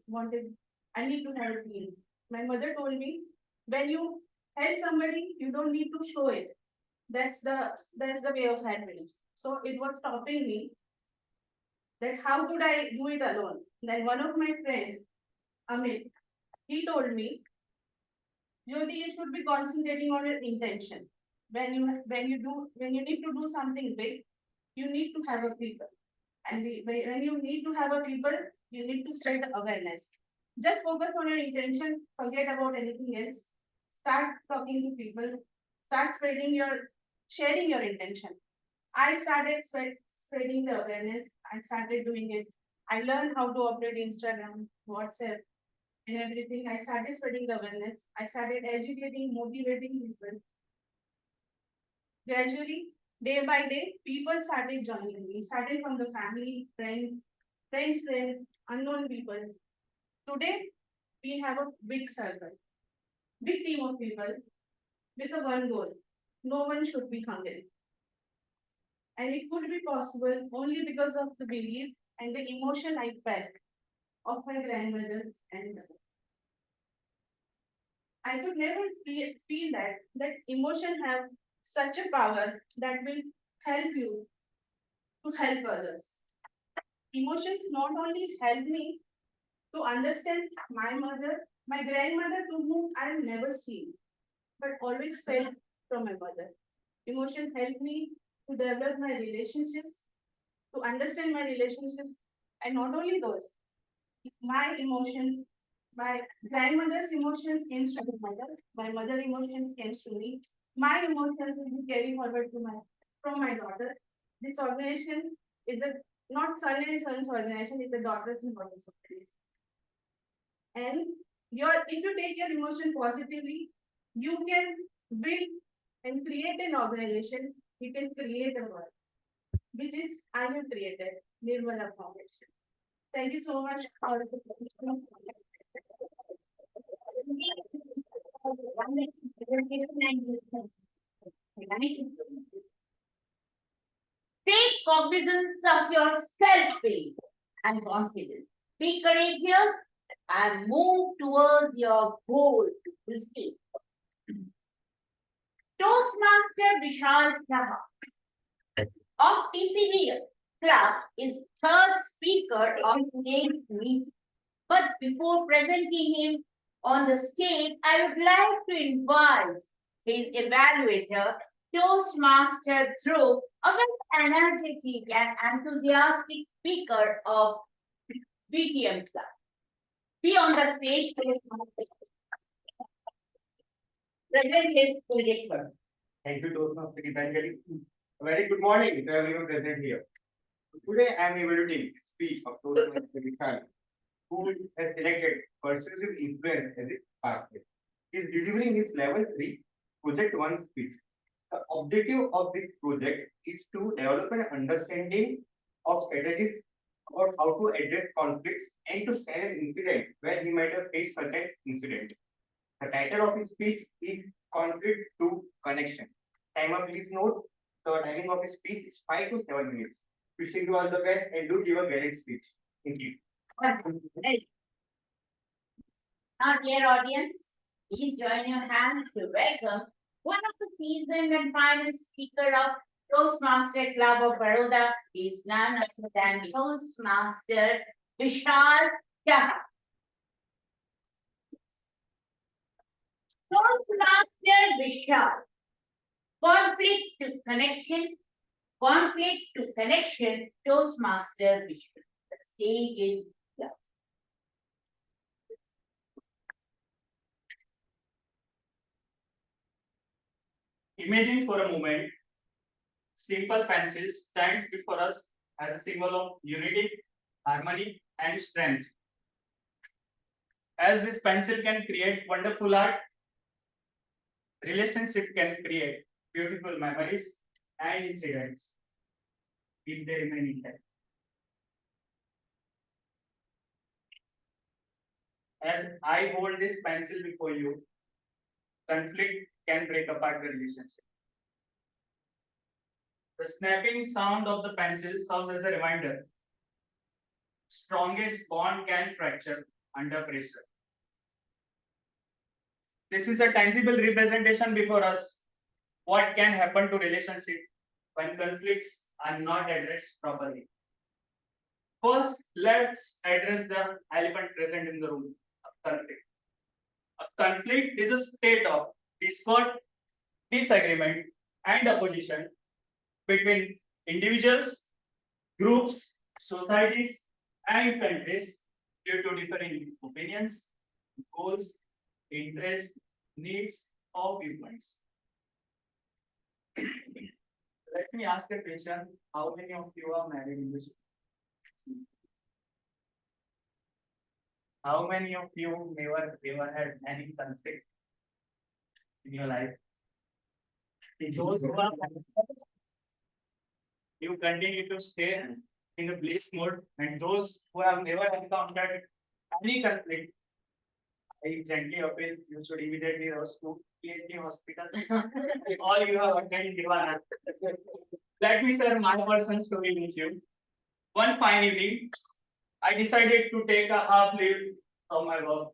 need to have a team. My mother told me, when you help somebody, you don't need to show it. That's the way of helping. So it was stopping me that how could I do it alone? Then one of my friends, Amit, he told me, Jyoti, you should be concentrating on your intention. When you need to do something big, you need to have a people. And when you need to have a people, you need to spread awareness. Just focus on your intention, forget about anything else. Start talking to people, start sharing your intention. I started spreading the awareness. I started doing it. I learned how to operate Instagram, WhatsApp, and everything. I started spreading the awareness. I started educating, motivating people. Gradually, day by day, people started joining me. Started from the family, friends, unknown people. Today, we have a big circle, big team of people with a one goal. No one should be hungry. And it could be possible only because of the belief and the emotion I felt of my grandmother and mother. I could never feel that emotion have such a power that will help you to help others. Emotions not only help me to understand my mother, my grandmother to whom I have never seen, but always felt from my mother. Emotion helped me to develop my relationships, to understand my relationships, and not only those, my emotions, my grandmother's emotions came to my mother emotions came to me, my emotions will be carried forward to from my daughter. This organization is a not son and son's organization, it's a daughters and daughters organization. And if you take your emotion positively, you can build and create an organization, you can create a world, which is I have created, Nirmala Foundation. Thank you so much for the Take cognizance of your self-belief and confidence. Be courageous and move towards your goal to fulfill. Toastmaster Vishal Saha of TCV Club is third speaker of today's meeting. But before presenting him on the stage, I would like to invite his evaluator, Toastmaster Dhruv, a very energetic and enthusiastic speaker of VTM Club. Be on the stage to present his project. Thank you, Toastmaster Gitanjali. A very good morning to everyone present here. Today I am evaluating the speech of Toastmaster Vishal, who has selected persuasive influence as its pathway. He is delivering his level 3 project 1 speech. The objective of this project is to develop an understanding of strategies about how to address conflicts and to share an incident where he might have faced such an incident. The title of his speech is Conflict to Connection. Timer, please note the timing of his speech is 5 to 7 minutes. Wishing you all the best and do give a great speech. Thank you. Now, dear audience, Please join your hands to welcome one of the seasoned and finest speaker of Toastmaster Club of Baroda is none other than Toastmaster Vishal Shah. Toastmaster Vishal. Conflict to connection, conflict to connection, Toastmaster Vishal. The stage is yours. Imagine for a moment, simple pencil stands before us as a symbol of unity, harmony, and strength. As this pencil can create wonderful art, relationship can create beautiful memories and incidents if they remain intact. As I hold this pencil before you, conflict can break apart the relationship. The snapping sound of the pencil serves as a reminder. Strongest bond can fracture under pressure. This is a tangible representation before us. What can happen to relationship when conflicts are not addressed properly? First, let's address the elephant present in the room, conflict. A conflict is a state of discord, disagreement, and opposition between individuals, groups, societies, and countries due to differing opinions, goals, interests, needs, or viewpoints. Let me ask a question. How many of you are married in this? How many of you never had any conflict in your life? In those who are you continue to stay in a bliss mode, and those who have never encountered any conflict, I gently appeal you should immediately rush to PhD hospital or you have attended Nirvana. Let me share my personal story with you. One fine evening, I decided to take a half leave from my work.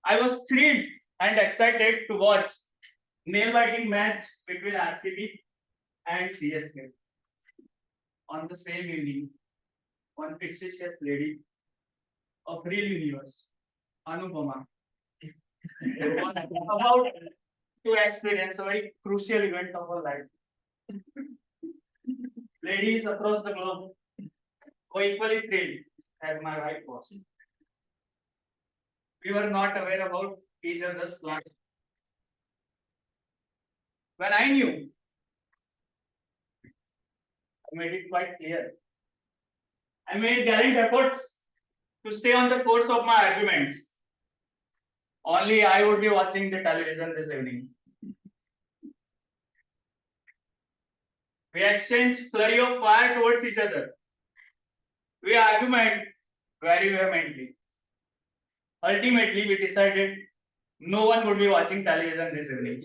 I was thrilled and excited to watch nail-biting match between RCB and CSK. On the same evening, one fictitious lady of real universe, Anupama, was about to experience a very crucial event of her life. Ladies across the globe were equally thrilled as my wife was. We were not aware about each other's plans. When I knew, I made it quite clear. I made gallant efforts to stay on the course of my arguments. Only I would be watching the television this evening. We exchanged flurry of fire towards each other. We argued very vehemently. Ultimately, we decided no one would be watching television this evening.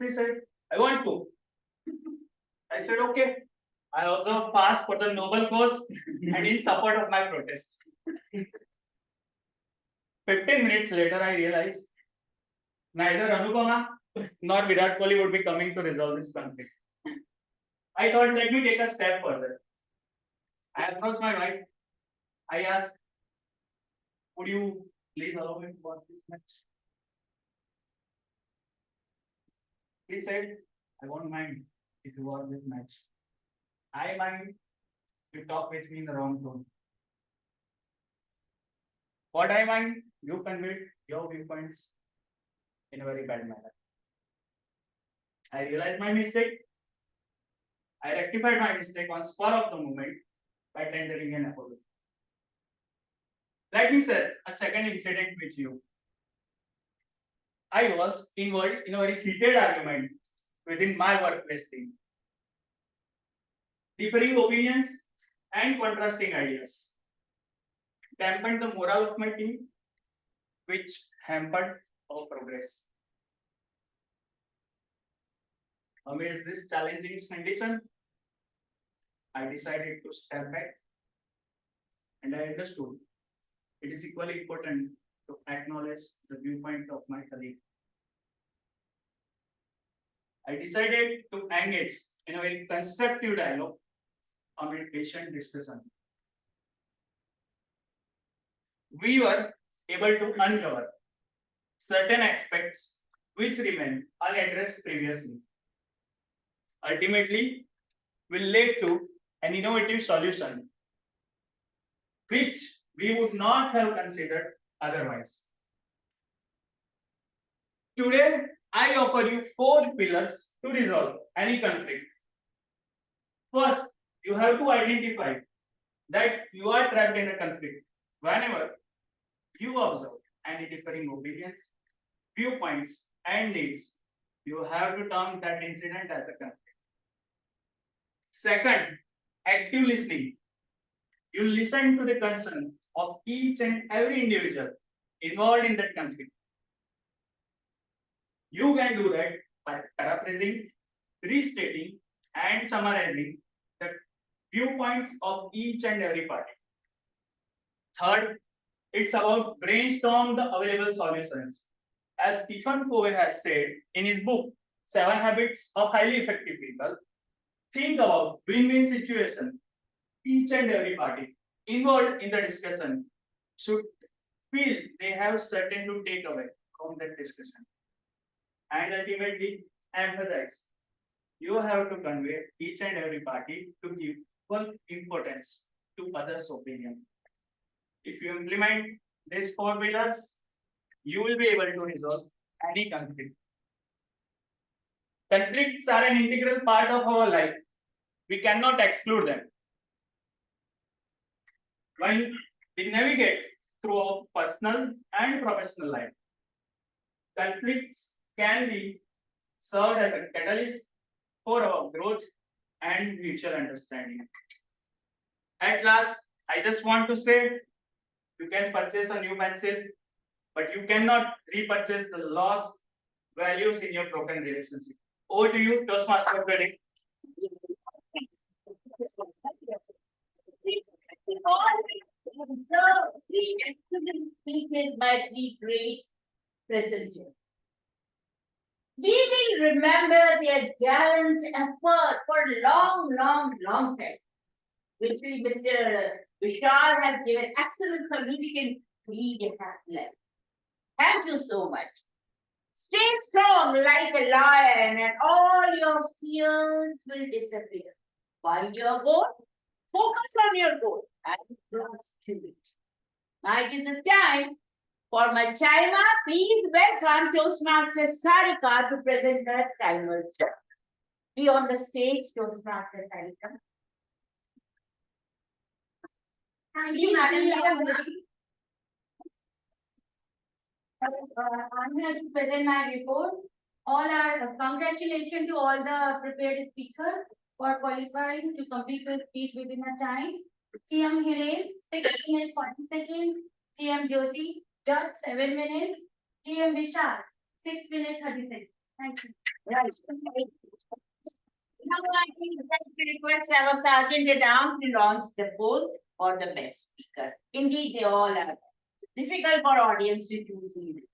She said, I want to. I said, okay. I also passed for the noble cause and in support of my protest. 15 minutes later, I realized neither Anupama nor Virat Kohli would be coming to resolve this conflict. I thought, let me take a step further. I approached my wife. I asked, would you please allow me to watch this match? He said, I won't mind if you watch this match. I mind you talk with me in the wrong tone. What I mind, you convey your viewpoints in a very bad manner. I realized my mistake. I rectified my mistake on spur of the moment by tendering an apology. Let me share a second incident with you. I was involved in a very heated argument within my workplace team. Differing opinions and contrasting ideas dampened the morale of my team, which hampered our progress. Amidst this challenging condition, I decided to step back and I understood it is equally important to acknowledge the viewpoint of my colleague. I decided to engage in a very constructive dialogue amid patient discussion. We were able to uncover certain aspects which remained unaddressed previously. Ultimately, will lead to an innovative solution which we would not have considered otherwise. Today, I offer you 4 pillars to resolve any conflict. First, you have to identify that you are trapped in a conflict whenever you observe any differing opinions, viewpoints, and needs. You have to term that incident as a conflict. Second, active listening. You listen to the concern of each and every individual involved in that conflict. You can do that by paraphrasing, restating, and summarizing the viewpoints of each and every party. Third, it's about brainstorm the available solutions. As Stephen Covey has said in his book, 7 Habits of Highly Effective People, think about win-win situation. Each and every party involved in the discussion should feel they have certain to take away from that discussion. And ultimately, empathize. You have to convey each and every party to give equal importance to others' opinion. If you implement these 4 pillars, you will be able to resolve any conflict. Conflicts are an integral part of our life. We cannot exclude them. When we navigate through our personal and professional life, conflicts can be served as a catalyst for our growth and mutual understanding. At last, I just want to say, you can purchase a new pencil, but you cannot repurchase the lost values in your broken relationship. Over to you, Toastmaster of the day. The 3 excellent speeches by 3 great presenters. We will remember their gallant effort for a long time, which Mr. Vishal has given excellent solution we have left. Thank you so much. Stay strong like a lion and all your fears will disappear. Find your goal, focus on your goal and pursue it. Now it is the time for my timer. Please welcome Toastmaster Sarika to present her timer song. Be on the stage, Toastmaster Sarika. Thank you, Madam. I'm here to present my report. Congratulations to all the prepared speakers for qualifying to complete the speech within a time. TM Hiren, 6 minutes 40 seconds. TM Jyoti, just 7 minutes. TM Vishal, 6 minutes 30 seconds. Thank you. Right. Now I think we request our Sergeant at Arms to launch the poll for the best speaker. Indeed, they all are difficult for audience to choose leaders.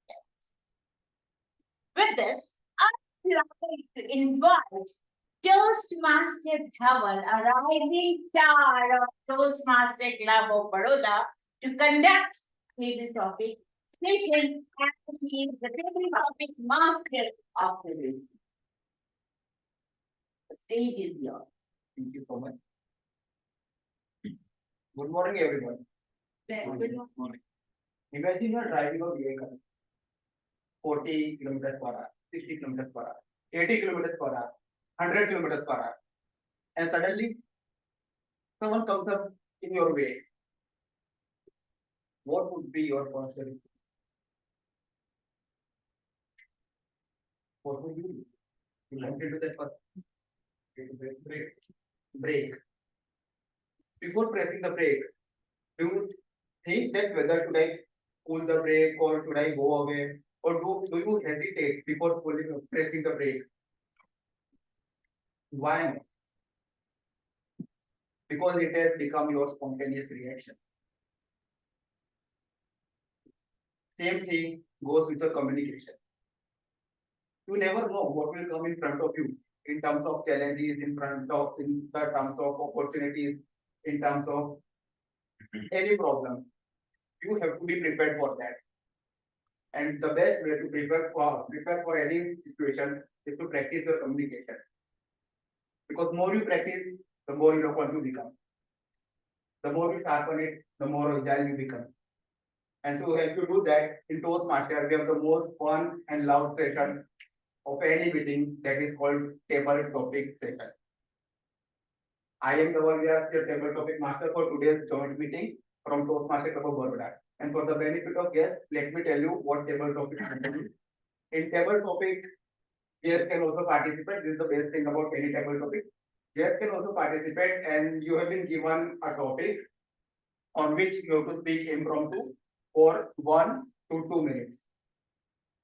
With this, I would like to invite Toastmaster Dhawan, a rising star of Toastmaster Club of Baroda, to conduct this topic. Second, he is the favorite topic master of the day. The stage is yours. Thank you so much. Good morning, everyone. Good morning. Imagine you're driving a vehicle 40 kilometers per hour, 60 kilometers per hour, 80 kilometers per hour, 100 kilometers per hour, and suddenly someone comes up in your way. What would be your first reaction? What would you do? You want to do that first? Brake. Before pressing the brake, do you think that whether should I pull the brake or should I go away? Or do you hesitate before pressing the brake? Why not? Because it has become your spontaneous reaction. Same thing goes with the communication. You never know what will come in front of you in terms of challenges, in the terms of opportunities, in terms of any problem. You have to be prepared for that. And the best way to prepare for any situation is to practice your communication. Because more you practice, the more you want to become. The more you sharpen it, the more agile you become. And to help you do that, in Toastmaster, we have the most fun and loud session of any meeting, that is called table topic session. I am the one your table topic master for today's joint meeting from Toastmaster Club of Baroda. And for the benefit of guests, let me tell you what table topic is. In table topic, guests can also participate. This is the best thing about any table topic. Guests can also participate, and you have been given a topic on which you have to speak impromptu for 1 to 2 minutes.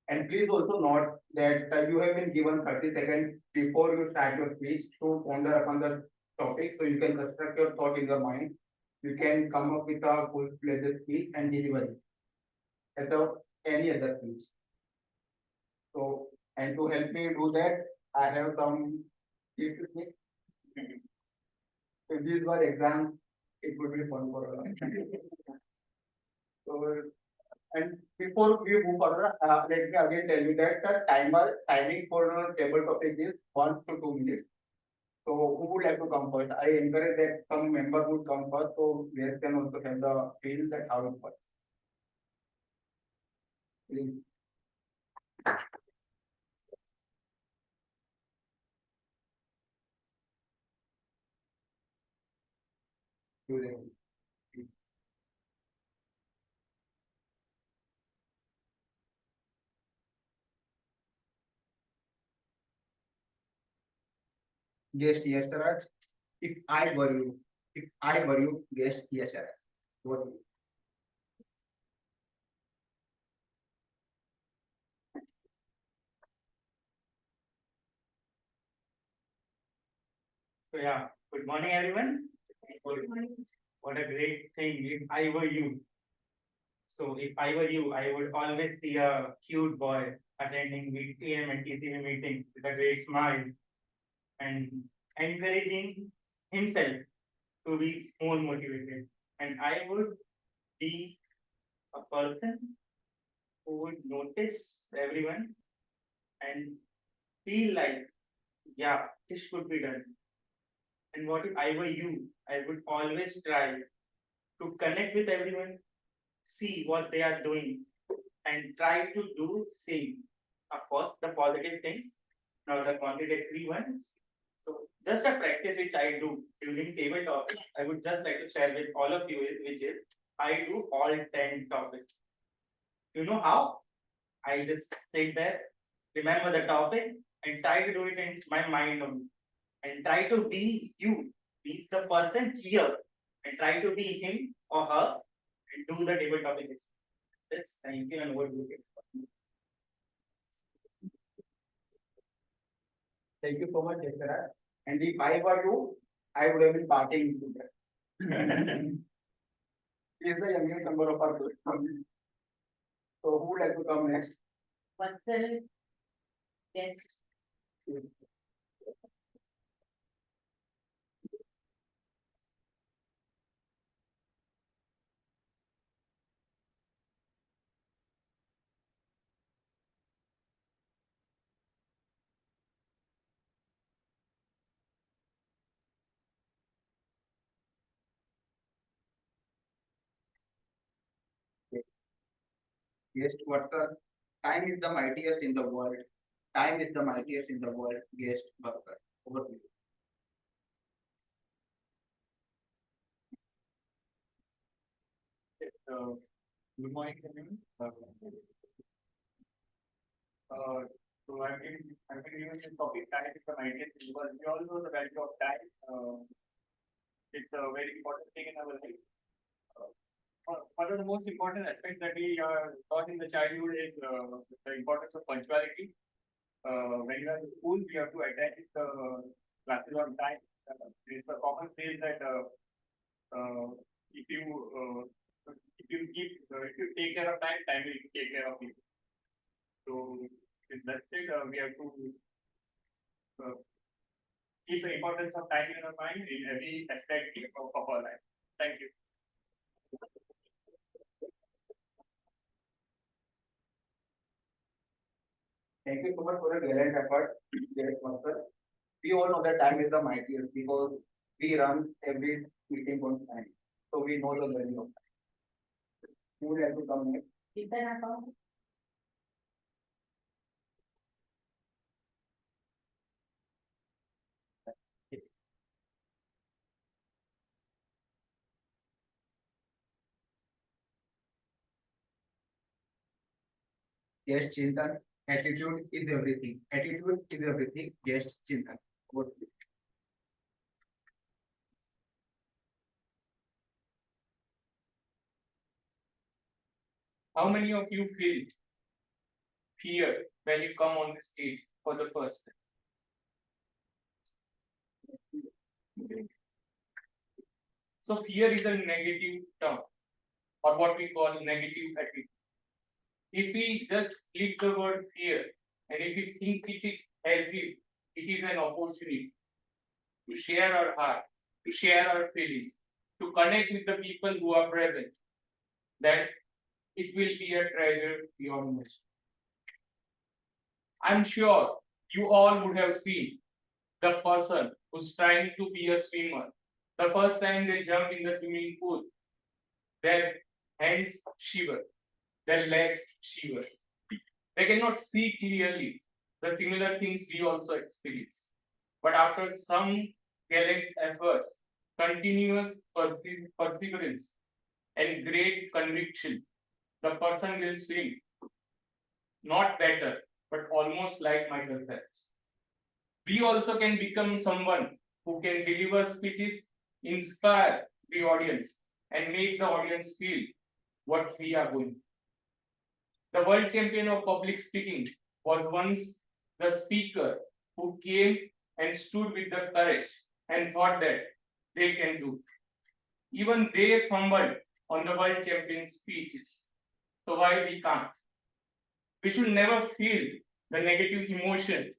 And please also note that you have been given 30 seconds before you start your speech to ponder upon the topic, so you can construct your thought in your mind. You can come up with a full-fledged speech and deliver it as of any other speech. So, and to help me do that, I have some tips with me. If these were exams, it would be fun for us. So, and before we move further, let me again tell you that the timing for table topic is 1 to 2 minutes. So who would like to come first? I encourage that some member would come first, so guests can also have the feel that how it works. Please. Guest yes, Raj. If I were you, guest yes, Raj. What? So yeah, good morning, everyone. What a great thing if I were you. So if I were you, I would always see a cute boy attending VTM and TCM meeting with a great smile and encouraging himself to be more motivated. And I would be a person who would notice everyone and feel like, yeah, this could be done. And what if I were you? I would always try to connect with everyone, see what they are doing, and try to do same. Of course, the positive things, not the contradictory ones. So just a practice which I do during table topics, I would just like to share with all of you, which is I do all 10 topics. You know how? I just sit there, remember the topic, and try to do it in my mind only. And try to be you, be the person here, and try to be him or her, and do the table topic. That's thank you and what you get. Thank you so much, Raj. And if I were you, I would have been partying to that. He is the youngest member of our group. So who would like to come next? Vatsal, yes. Guest, what's up? Time is the mightiest in the world. Time is the mightiest in the world. Guest, what's up? Over to you. Good morning, everyone. So I'm going to use this topic time is the mightiest because we all know the value of time. It's a very important thing in our life. One of the most important aspects that we are taught in the childhood is the importance of punctuality. When you are in school, we have to attend the classes on time. It's a common phrase that if you if you take care of time, time will take care of you. So with that said, we have to keep the importance of time in our mind in every aspect of our life. Thank you. Thank you so much for the gallant effort, dear sponsor. We all know that time is the mightiest because we run every meeting on time. So we know the value of time. Who would like to come next? Yes, Chintan. Attitude is everything. Attitude is everything. Yes, Chintan. Good. How many of you feel fear when you come on the stage for the first time? So fear is a negative term, or what we call negative attitude. If we just click the word fear, and if we think it is as if it is an opportunity to share our heart, to share our feelings, to connect with the people who are present, then it will be a treasure beyond measure. I'm sure you all would have seen the person who's trying to be a swimmer. The first time they jump in the swimming pool, their hands shiver, their legs shiver. They cannot see clearly the similar things we also experience. But after some gallant efforts, continuous perseverance, and great conviction, the person will swim not better, but almost like Michael Phelps. We also can become someone who can deliver speeches, inspire the audience, and make the audience feel what we are going through. The world champion of public speaking was once the speaker who came and stood with the courage and thought that they can do. Even they fumbled on the world champion speeches. So why we can't? We should never feel the negative emotion.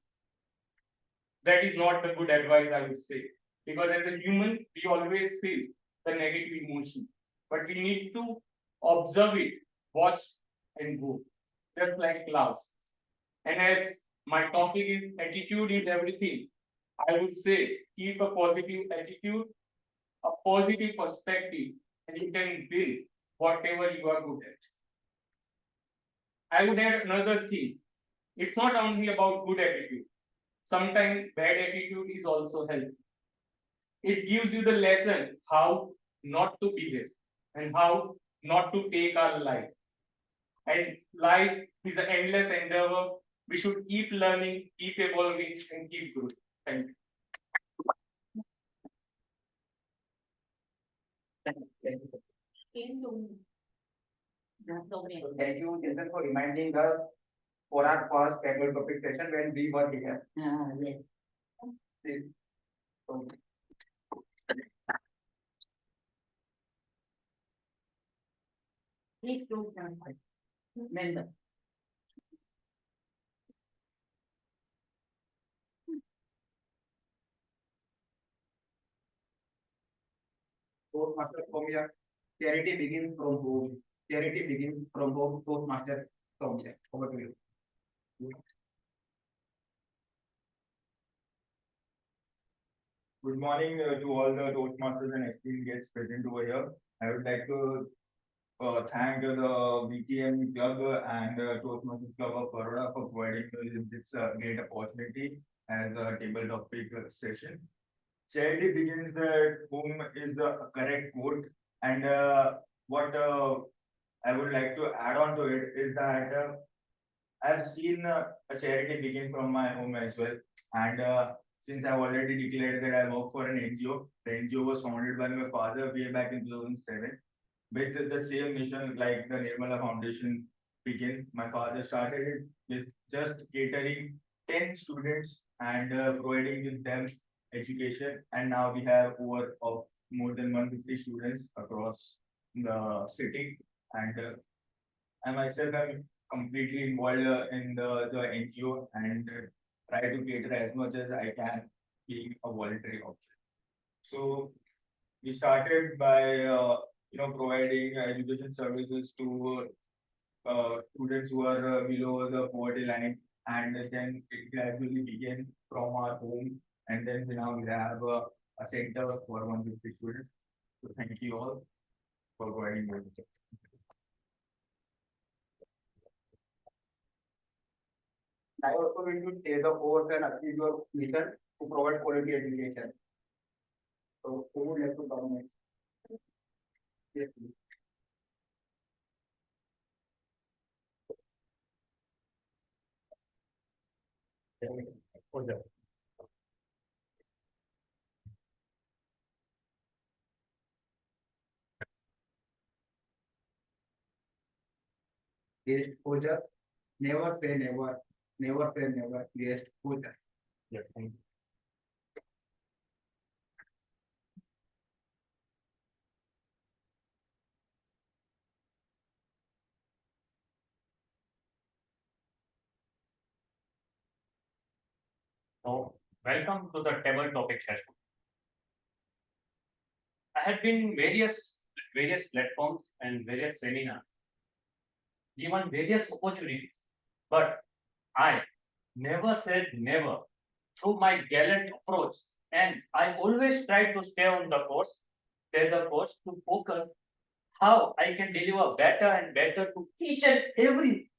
That is not the good advice, I would say. Because as a human, we always feel the negative emotion. But we need to observe it, watch, and go. Just like clouds. And as my topic is attitude is everything, I would say keep a positive attitude, a positive perspective, and you can build whatever you are good at. I would add another thing. It's not only about good attitude. Sometimes bad attitude is also helpful. It gives you the lesson how not to behave and how not to take our life. And life is an endless endeavor. We should keep learning, keep evolving, and keep growing. Thank you. So thank you, Chintan, for reminding us for our first annual topic session when we were here. Yes. So, Please don't member. Toastmaster Soumya, charity begins from home. Charity begins from home. Toastmaster Soumya, over to you. Good morning to all the Toastmasters and esteemed guests present over here. I would like to thank the BTM Club and Toastmasters Club of Baroda for providing this great opportunity as a table topic session. Charity begins at home is the correct quote, and what I would like to add on to it is that I've seen a charity begin from my home as well, and since I've already declared that I work for an NGO, the NGO was founded by my father way back in 2007 with the same mission like the Nirmala Foundation began. My father started it with just catering 10 students and providing with them education, and now we have over of more than 150 students across the city, and I myself am completely involved in the NGO and try to cater as much as I can being a voluntary officer. So we started by providing education services to students who are below the poverty line, and then it gradually began from our home, and then now we have a center for 150 students. So thank you all for providing me with it. I also going to stay the course and achieve your mission to provide quality education. So who would like to come next? Yes, please. Guest Pooja, never say never, never say never, guest Pooja. Yeah, thank you. So, welcome to the table topic session. I have been various platforms and various seminars, given various opportunities, but I never said never through my gallant approach, and I always try to stay the course to focus how I can deliver better and better to each and every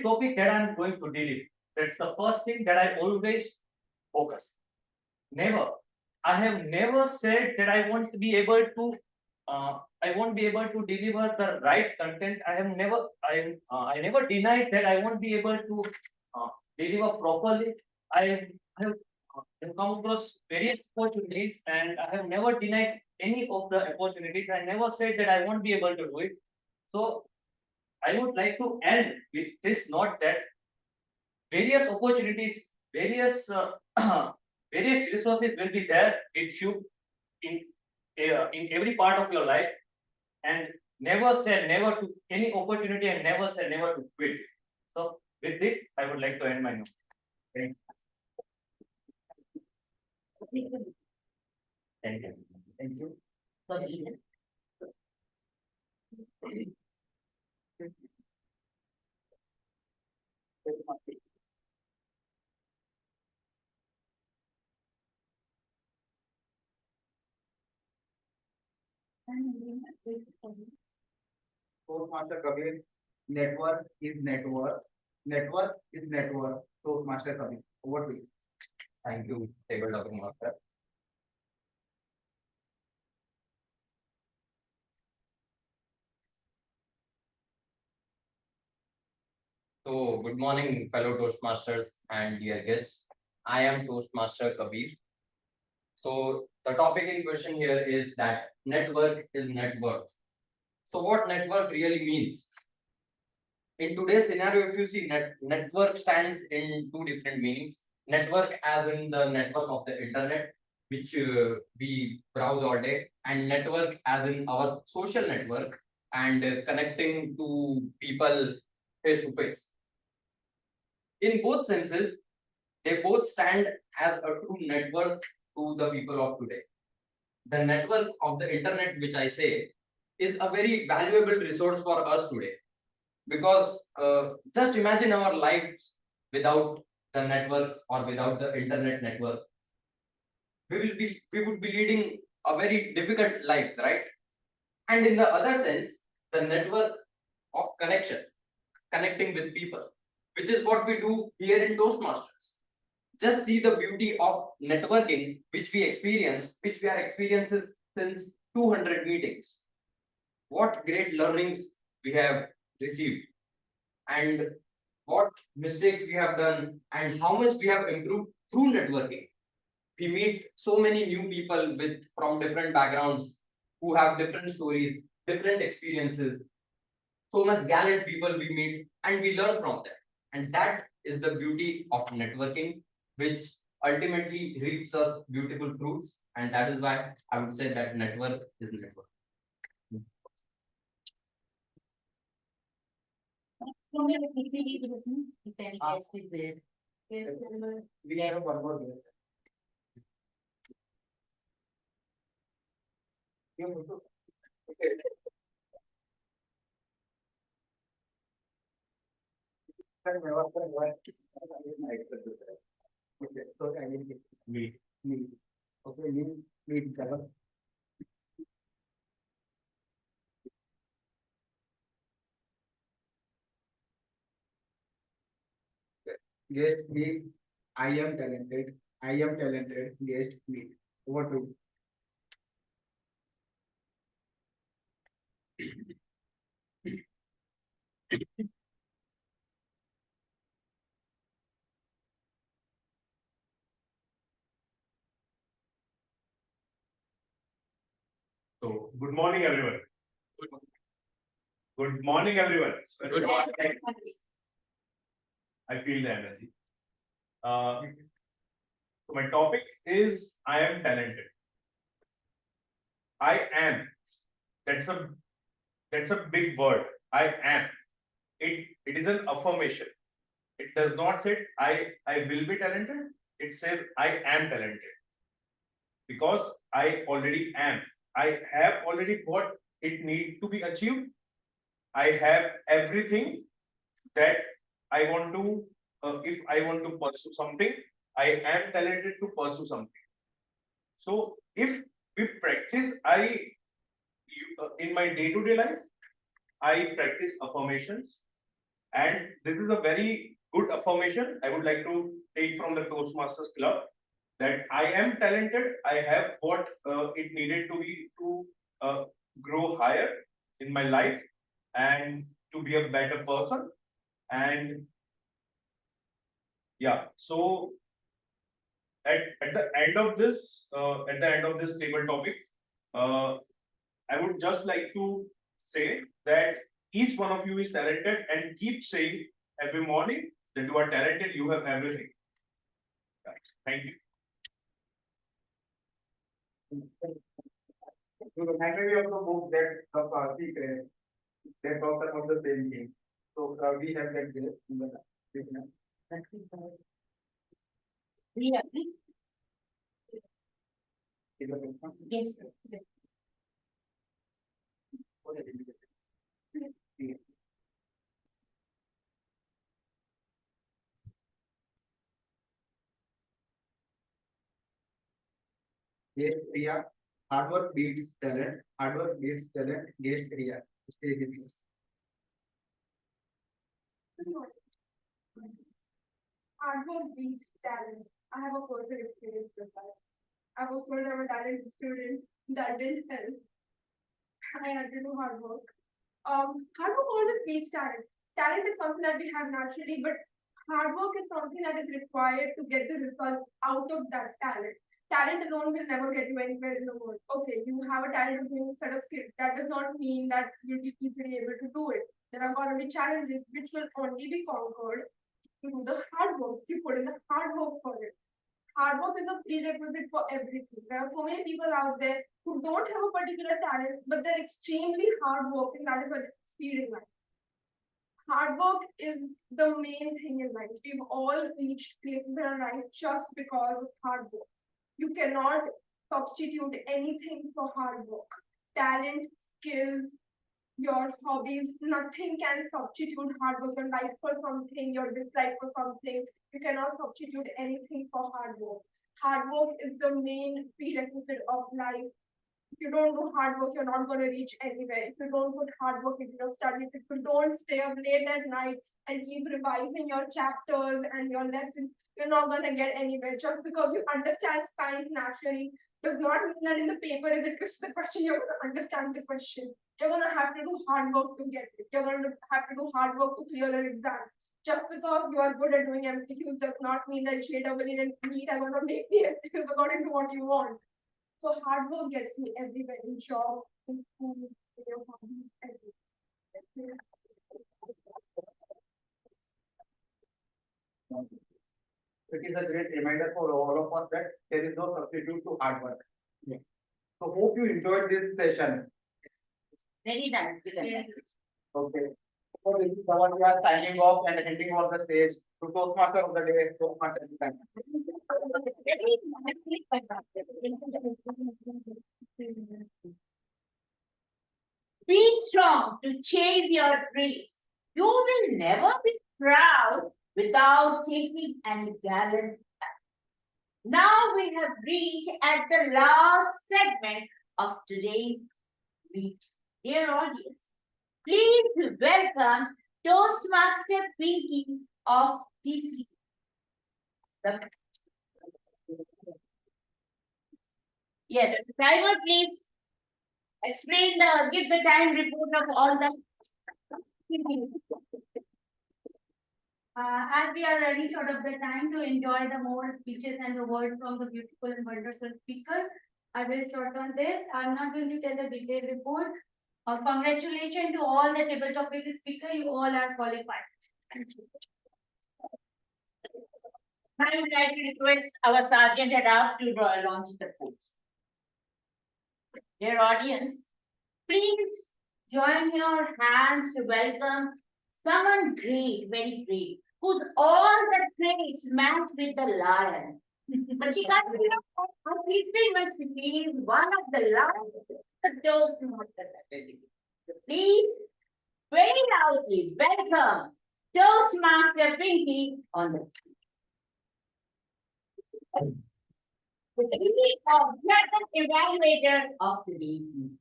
topic that I'm going to deliver. That's the first thing that I always focus. Never. I have never said that I won't be able to. I won't be able to deliver the right content. I never denied that I won't be able to deliver properly. I have come across various opportunities, and I have never denied any of the opportunities. I never said that I won't be able to do it. So I would like to end with this note that various opportunities, various resources will be there with you in in every part of your life, and never say never to any opportunity, and never say never to quit. So with this, I would like to end my note. Thank you. Thank you. Thank you. Toastmaster Kabir, network is network. Network is network. Toastmaster Kabir, over to you. Thank you, table talking master. So, good morning, fellow Toastmasters and dear guests. I am Toastmaster Kabir. So, the topic in question here is that network is net worth. So, what network really means? In today's scenario, if you see network stands in two different meanings. Network as in the network of the internet, which we browse all day, and network as in our social network and connecting to people face to face. In both senses, they both stand as a true network to the people of today. The network of the internet, which I say, is a very valuable resource for us today, because just imagine our lives without the network or without the internet network. We would be leading a very difficult lives, right? And in the other sense, the network of connection, connecting with people, which is what we do here in Toastmasters. Just see the beauty of networking, which we are experiences since 200 meetings. What great learnings we have received, and what mistakes we have done, and how much we have improved through networking. We meet so many new people with from different backgrounds who have different stories, different experiences. So much gallant people we meet, and we learn from them. And that is the beauty of networking, which ultimately reaps us beautiful fruits. And that is why I would say that network is network. We have one more minute. Okay. Okay, so I will get me. Okay, me, cover. Yes, me, I am talented. I am talented. Yes, me. Over to you. So, good morning, everyone. Good morning, everyone. Good morning. I feel the energy. So my topic is I am talented. I am. That's a big word. I am. It is an affirmation. It does not say I will be talented. It says I am talented. Because I already am. I have already what it need to be achieved. I have everything that I want to, if I want to pursue something, I am talented to pursue something. So if we practice, in my day-to-day life, I practice affirmations, and this is a very good affirmation. I would like to take from the Toastmasters Club that I am talented. I have what it needed to be to grow higher in my life and to be a better person. And yeah, so at the end of this table topic, uh, I would just like to say that each one of you is talented, and keep saying every morning that you are talented, you have everything. Right. Thank you. So the memory of the book that the party created, they talk about the same thing. So we have that there in the. Yes. Yes, Priya, hard work beats talent. Hard work beats talent. Yes, Priya. Stay with us. Hard work beats talent. I have a personal experience with that. I was told I'm a talented student. That didn't help. I had to do hard work. Hard work always beats talent. Talent is something that we have naturally, but hard work is something that is required to get the results out of that talent. Talent alone will never get you anywhere in the world. Okay, you have a talent of doing a set of skills. That does not mean that you'll be easily able to do it. There are going to be challenges which will only be conquered to do the hard work. You put in the hard work for it. Hard work is a prerequisite for everything. There are so many people out there who don't have a particular talent, but they're extremely hardworking. That is what they succeed in life. Hard work is the main thing in life. We've all reached places in our life just because of hard work. You cannot substitute anything for hard work. Talent, skills, your hobbies, nothing can substitute hard work. Your like for something, your dislike for something. You cannot substitute anything for hard work. Hard work is the main prerequisite of life. If you don't do hard work, you're not going to reach anywhere. If you don't put hard work into your studies, if you don't stay up late at night and keep revising your chapters and your lessons, you're not going to get anywhere. Just because you understand science naturally does not mean that in the paper, if it gives the question, you're going to understand the question. You're going to have to do hard work to get it. You're going to have to do hard work to clear an exam. Just because you are good at doing MCQs does not mean that JEE and NEET are going to make the MCQs according to what you want. So hard work gets me everywhere, in job, in school, in your hobbies, everywhere. It is a great reminder for all of us that there is no substitute to hard work. So hope you enjoyed this session. Very nice. Okay. So this is what we are signing off and handing over the stage to Toastmaster of the day, Toastmaster. Thank you. Be strong to chase your dreams. You will never be proud without taking any gallant step. Now we have reached at the last segment of today's meet. Dear audience, please welcome Toastmaster Pinky of TC. Yes, timer, please. Explain give the time report of all the. As we are running short of the time to enjoy the more speeches and the words from the beautiful and wonderful speakers, I will shorten this. I'm not going to tell the detailed report. Congratulations to all the table topic speaker. You all are qualified. Thank you. I would like to request our sergeant at arms to launch the polls. Dear audience, please join your hands to welcome someone great, very great, whose all the traits match with the lion. But she can't be completely, but she is one of the lions. The Toastmaster. Please, very loudly welcome Toastmaster Pinky on the stage. With the lead of evaluator of today's meeting.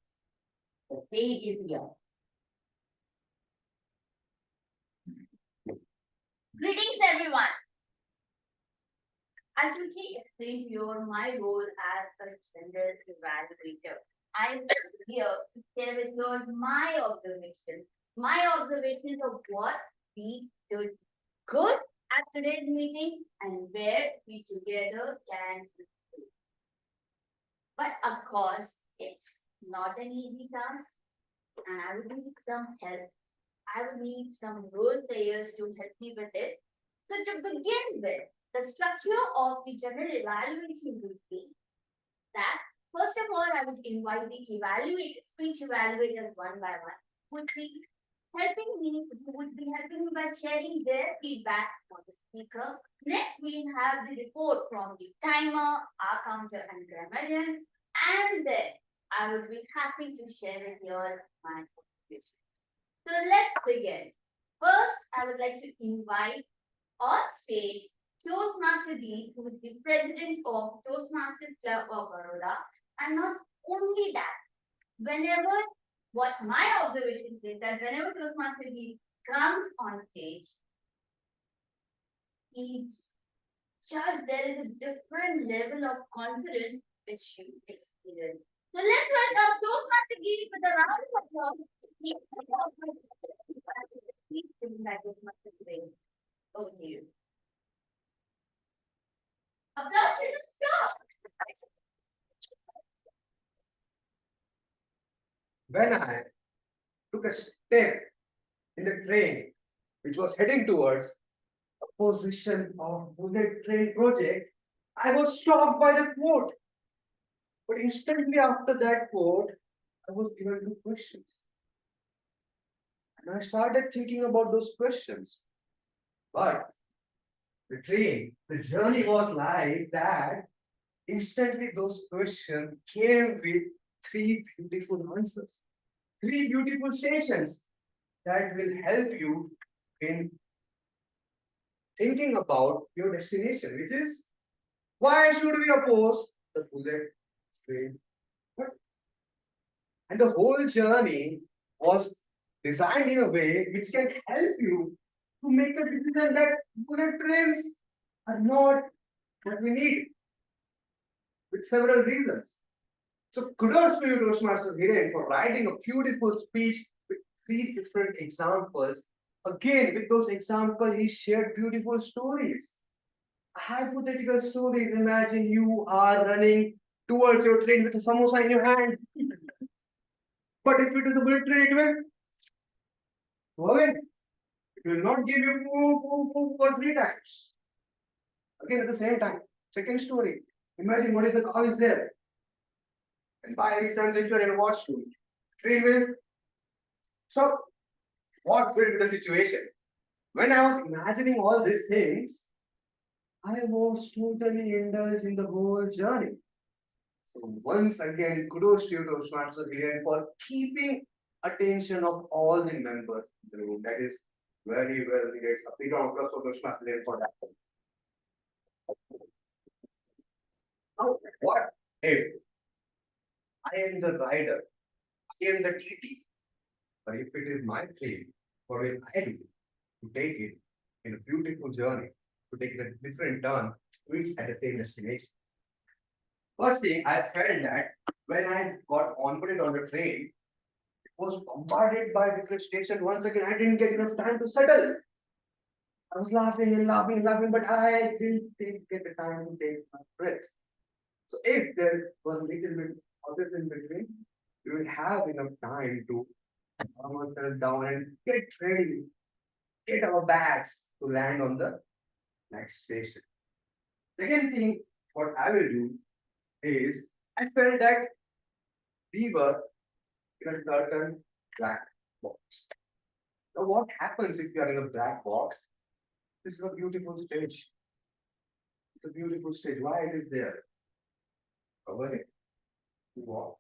The stage is yours. Greetings, everyone. I'll quickly explain here my role as a general evaluator. I'm here to share with you my observations of what we did good at today's meeting and where we together can improve. But of course, it's not an easy task, and I would need some help. I would need some role players to help me with it. So to begin with, the structure of the general evaluation would be that first of all, I would invite the speech evaluators one by one, would be helping me by sharing their feedback on the speaker. Next, we have the report from the timer, our counter, and grammarian, and then I would be happy to share with you all my contribution. So let's begin. First, I would like to invite on stage Toastmaster D, who is the president of Toastmasters Club of Baroda. And not only that, what my observation is that whenever Toastmaster D comes on stage, there is a different level of confidence which you experience. So let's welcome Toastmaster D with a round of applause. Please bring back Toastmaster D. Over to you. Applause shouldn't stop. When I took a step in the train which was heading towards a position of bullet train project, I was stopped by the quote. But instantly after that quote, I was given 2 questions. And I started thinking about those questions. But the journey was like that. Instantly those questions came with 3 beautiful answers. 3 beautiful stations that will help you in thinking about your destination, which is why should we oppose the bullet train? And the whole journey was designed in a way which can help you to make a decision that bullet trains are not what we need, with several reasons. So kudos to you, Toastmaster Hiren, for writing a beautiful speech with 3 different examples. Again, with those examples, he shared beautiful stories. Hypothetical stories. Imagine you are running towards your train with a samosa in your hand. But if it is a bullet train, it will go away. It will not give you for 3 times. Again, at the same time. Second story. Imagine what if the cow is there. And by any chance, if you are in a watch room, train will stop. what will be the situation? When I was imagining all these things, I was totally indulged in the whole journey. So once again, kudos to you, Toastmasters, again for keeping attention of all the members in the room. That is very well needed. A big round of applause for Toastmasters for that. Now, what if I am the rider? I am the TT. But if it is my train, what will I do to take it in a beautiful journey, to take it a different turn, reach at the same destination? First thing, I felt that when I got onboarded on the train, it was bombarded by different stations. Once again, I didn't get enough time to settle. I was laughing and laughing and laughing, but I didn't get the time to take my breath. So if there was a little bit pauses in between, we will have enough time to calm ourselves down and get ready, get our bags to land on the next station. Second thing, what I will do is I felt that we were in a certain black box. Now, what happens if you are in a black box? This is a beautiful stage. It's a beautiful stage. Why it is there? Cover it. Wow.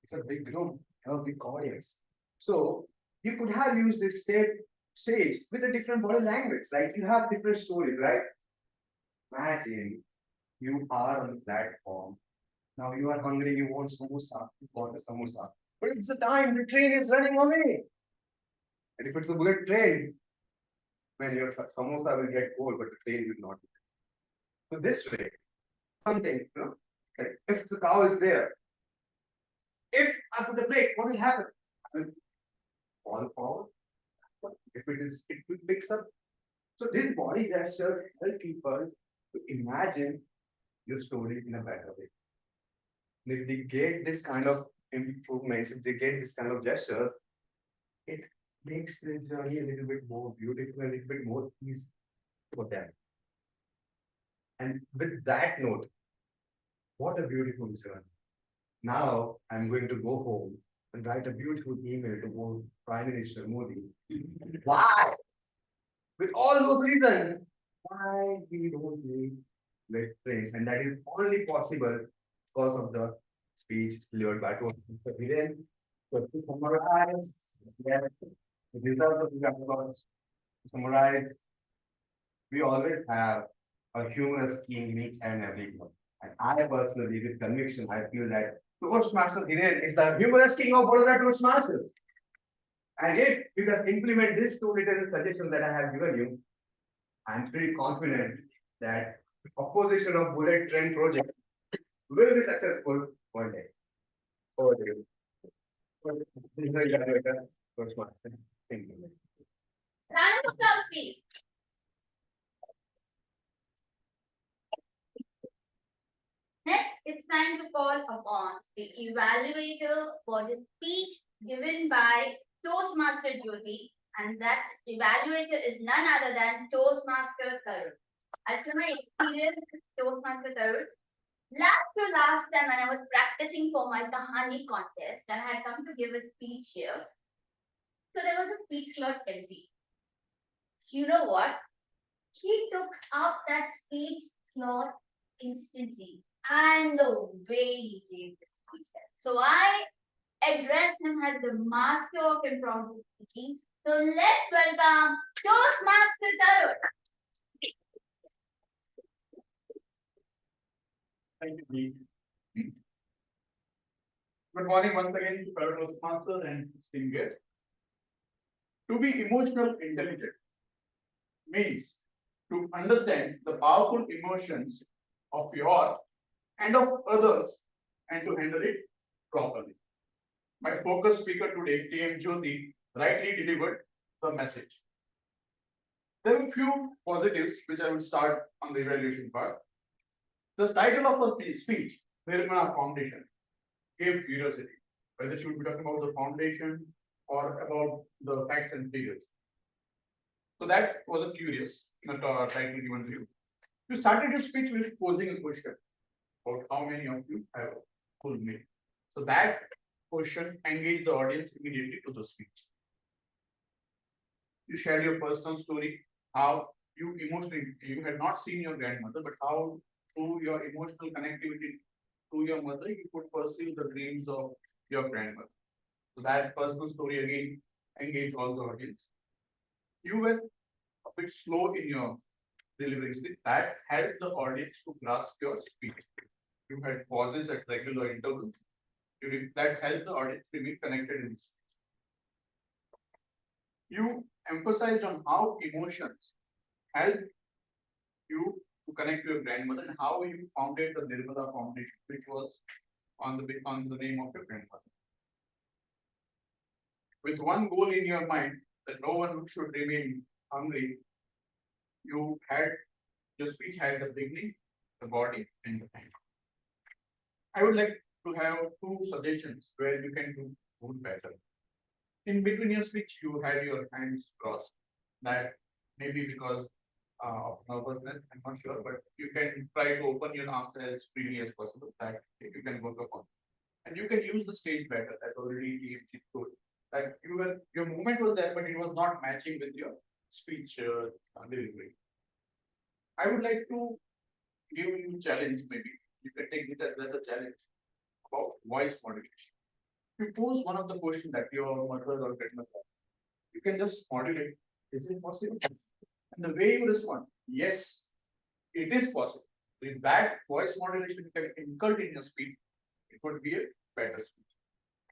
It's a big room, a big audience. So you could have used this stage with a different body language, like you have different stories, right? Imagine you are on the platform. Now you are hungry, you want samosa, you want a samosa. But it's the time the train is running away. And if it's a bullet train, when your samosa will get cold, but the train will not. So this way, something, like if the cow is there, if I put the brake, what will happen? I will fall forward. If it is, it will pick up. So these body gestures help people to imagine your story in a better way. And if they get this kind of improvements, if they get this kind of gestures, it makes the journey a little bit more beautiful, a little bit more easy for them. And with that note, what a beautiful journey. Now I'm going to go home and write a beautiful email to Prime Minister Modi. Why? With all those reasons, why we don't need red trains, and that is only possible because of the speech delivered by Toastmaster Viren. So to summarize, yes, the result of the applause. To summarize, we always have a humorous king each and every one. And I personally, with conviction, I feel that Toastmaster Hiren is the humorous king of Baroda Toastmasters. And if you just implement these two little suggestions that I have given you, I'm pretty confident that opposition of bullet train project will be successful one day. Over to you. Toastmaster. Thank you. Round of applause, please. Next, it's time to call upon the evaluator for the speech given by Toastmaster Jyoti, and that evaluator is none other than Toastmaster Tarun. As for my experience with Toastmaster Tarun, last time when I was practicing for my Kahani contest and I had come to give a speech here, so there was a speech slot empty. You know what? He took up that speech slot instantly, and the way he gave the speech. So I addressed him as the master of impromptu speaking. So let's welcome Toastmaster Tarun. Thank you, Dee. Good morning once again to fellow Toastmasters and esteemed guests. To be emotional intelligent means to understand the powerful emotions of your and of others and to handle it properly. My focus speaker today, TM Jyoti, rightly delivered the message. There are a few positives which I will start on the evaluation part. The title of her speech, Nirmana Foundation, gave curiosity, whether she would be talking about the foundation or about the facts and figures. So that was a curious title given to you. You started your speech with posing a question about how many of you have a full name. So that question engaged the audience immediately to the speech. You shared your personal story, how you emotionally, you had not seen your grandmother, but how through your emotional connectivity to your mother, you could pursue the dreams of your grandmother. So that personal story again engaged all the audience. You were a bit slow in your delivery speech. That helped the audience to grasp your speech. You had pauses at regular intervals. That helped the audience remain connected in this. You emphasized on how emotions help you to connect to your grandmother and how you founded the Nirmala Foundation, which was on the name of your grandmother. With one goal in your mind that no one should remain hungry, you had your speech had the beginning, the body, and the end. I would like to have two suggestions where you can do better. In between your speech, you had your hands crossed. That maybe because of nervousness, I'm not sure, but you can try to open your arms as freely as possible. That you can work upon, and you can use the stage better. As already TMC told, that your movement was there, but it was not matching with your speech delivery. I would like to give you a challenge. Maybe you can take it as a challenge about voice modulation. You pose one of the questions that your mother or grandmother, you can just modulate. Is it possible? And the way you respond, yes, it is possible. With that voice modulation you can include in your speech, it would be a better speech.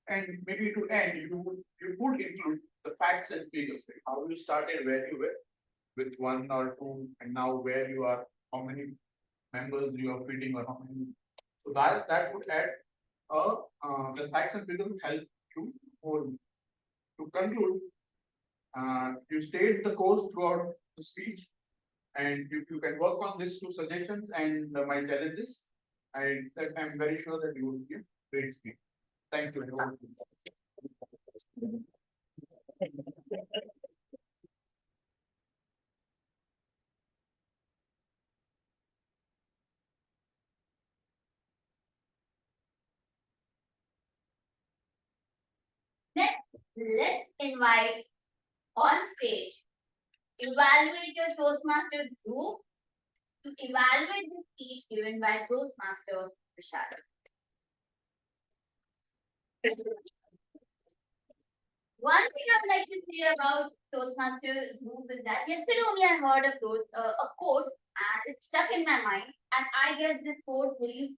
And maybe to end, you could include the facts and figures, like how you started, where you were with one or two, and now where you are, how many members you are feeding, or how many. So that would add the facts and figures would help you more. To conclude, you stayed the course throughout the speech, and you can work on these two suggestions and my challenges. I'm very sure that you will give great speech. Thank you. Let's invite on stage, evaluate your Toastmaster group to evaluate the speech given by Toastmaster Vishal. One thing I'd like to say about Toastmaster group is that yesterday only I heard a quote and it stuck in my mind, and I guess this quote really,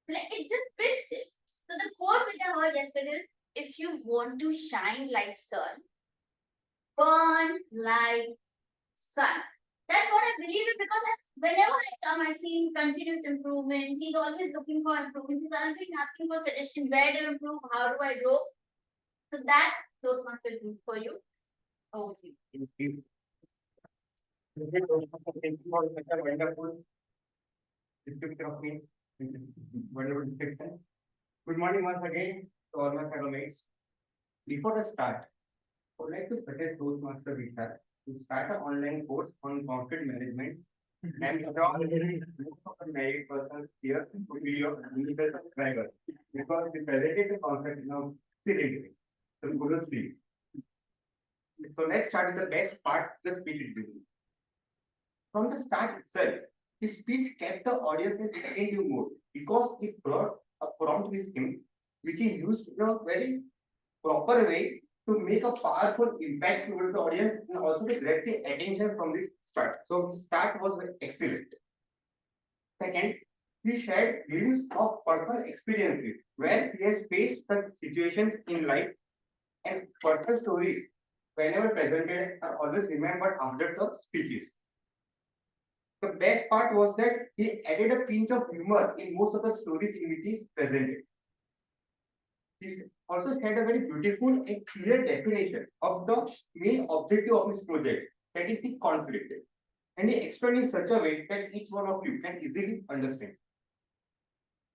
like, it just fits it. So the quote which I heard yesterday is, if you want to shine like sun, burn like sun. That's what I believe in, because whenever I come, I see continuous improvement. He's always looking for improvement. He's always asking for suggestions. Where do you improve? How do I grow? So that's Toastmaster group for you. Over to you. Thank you for such a wonderful description of me. Wonderful description. Good morning once again to all my fellow mates. Before I start, I would like to suggest Toastmaster Vishal to start an online course on conflict management. And most of the married persons here will be your immediate subscribers, because we presented the concept now seriously. So we couldn't speak. So let's start with the best part, the speech interview. From the start itself, his speech kept the audience in attentive mode because it brought a prompt with him, which he used in a very proper way to make a powerful impact towards the audience and also to grab the attention from the start. So his start was very excellent. Second, he shared glimpses of personal experiences where he has faced such situations in life, and personal stories, whenever presented, are always remembered after the speeches. The best part was that he added a pinch of humor in most of the stories in which he presented. He also had a very beautiful and clear definition of the main objective of his project, that is the conflict. And he explained in such a way that each one of you can easily understand.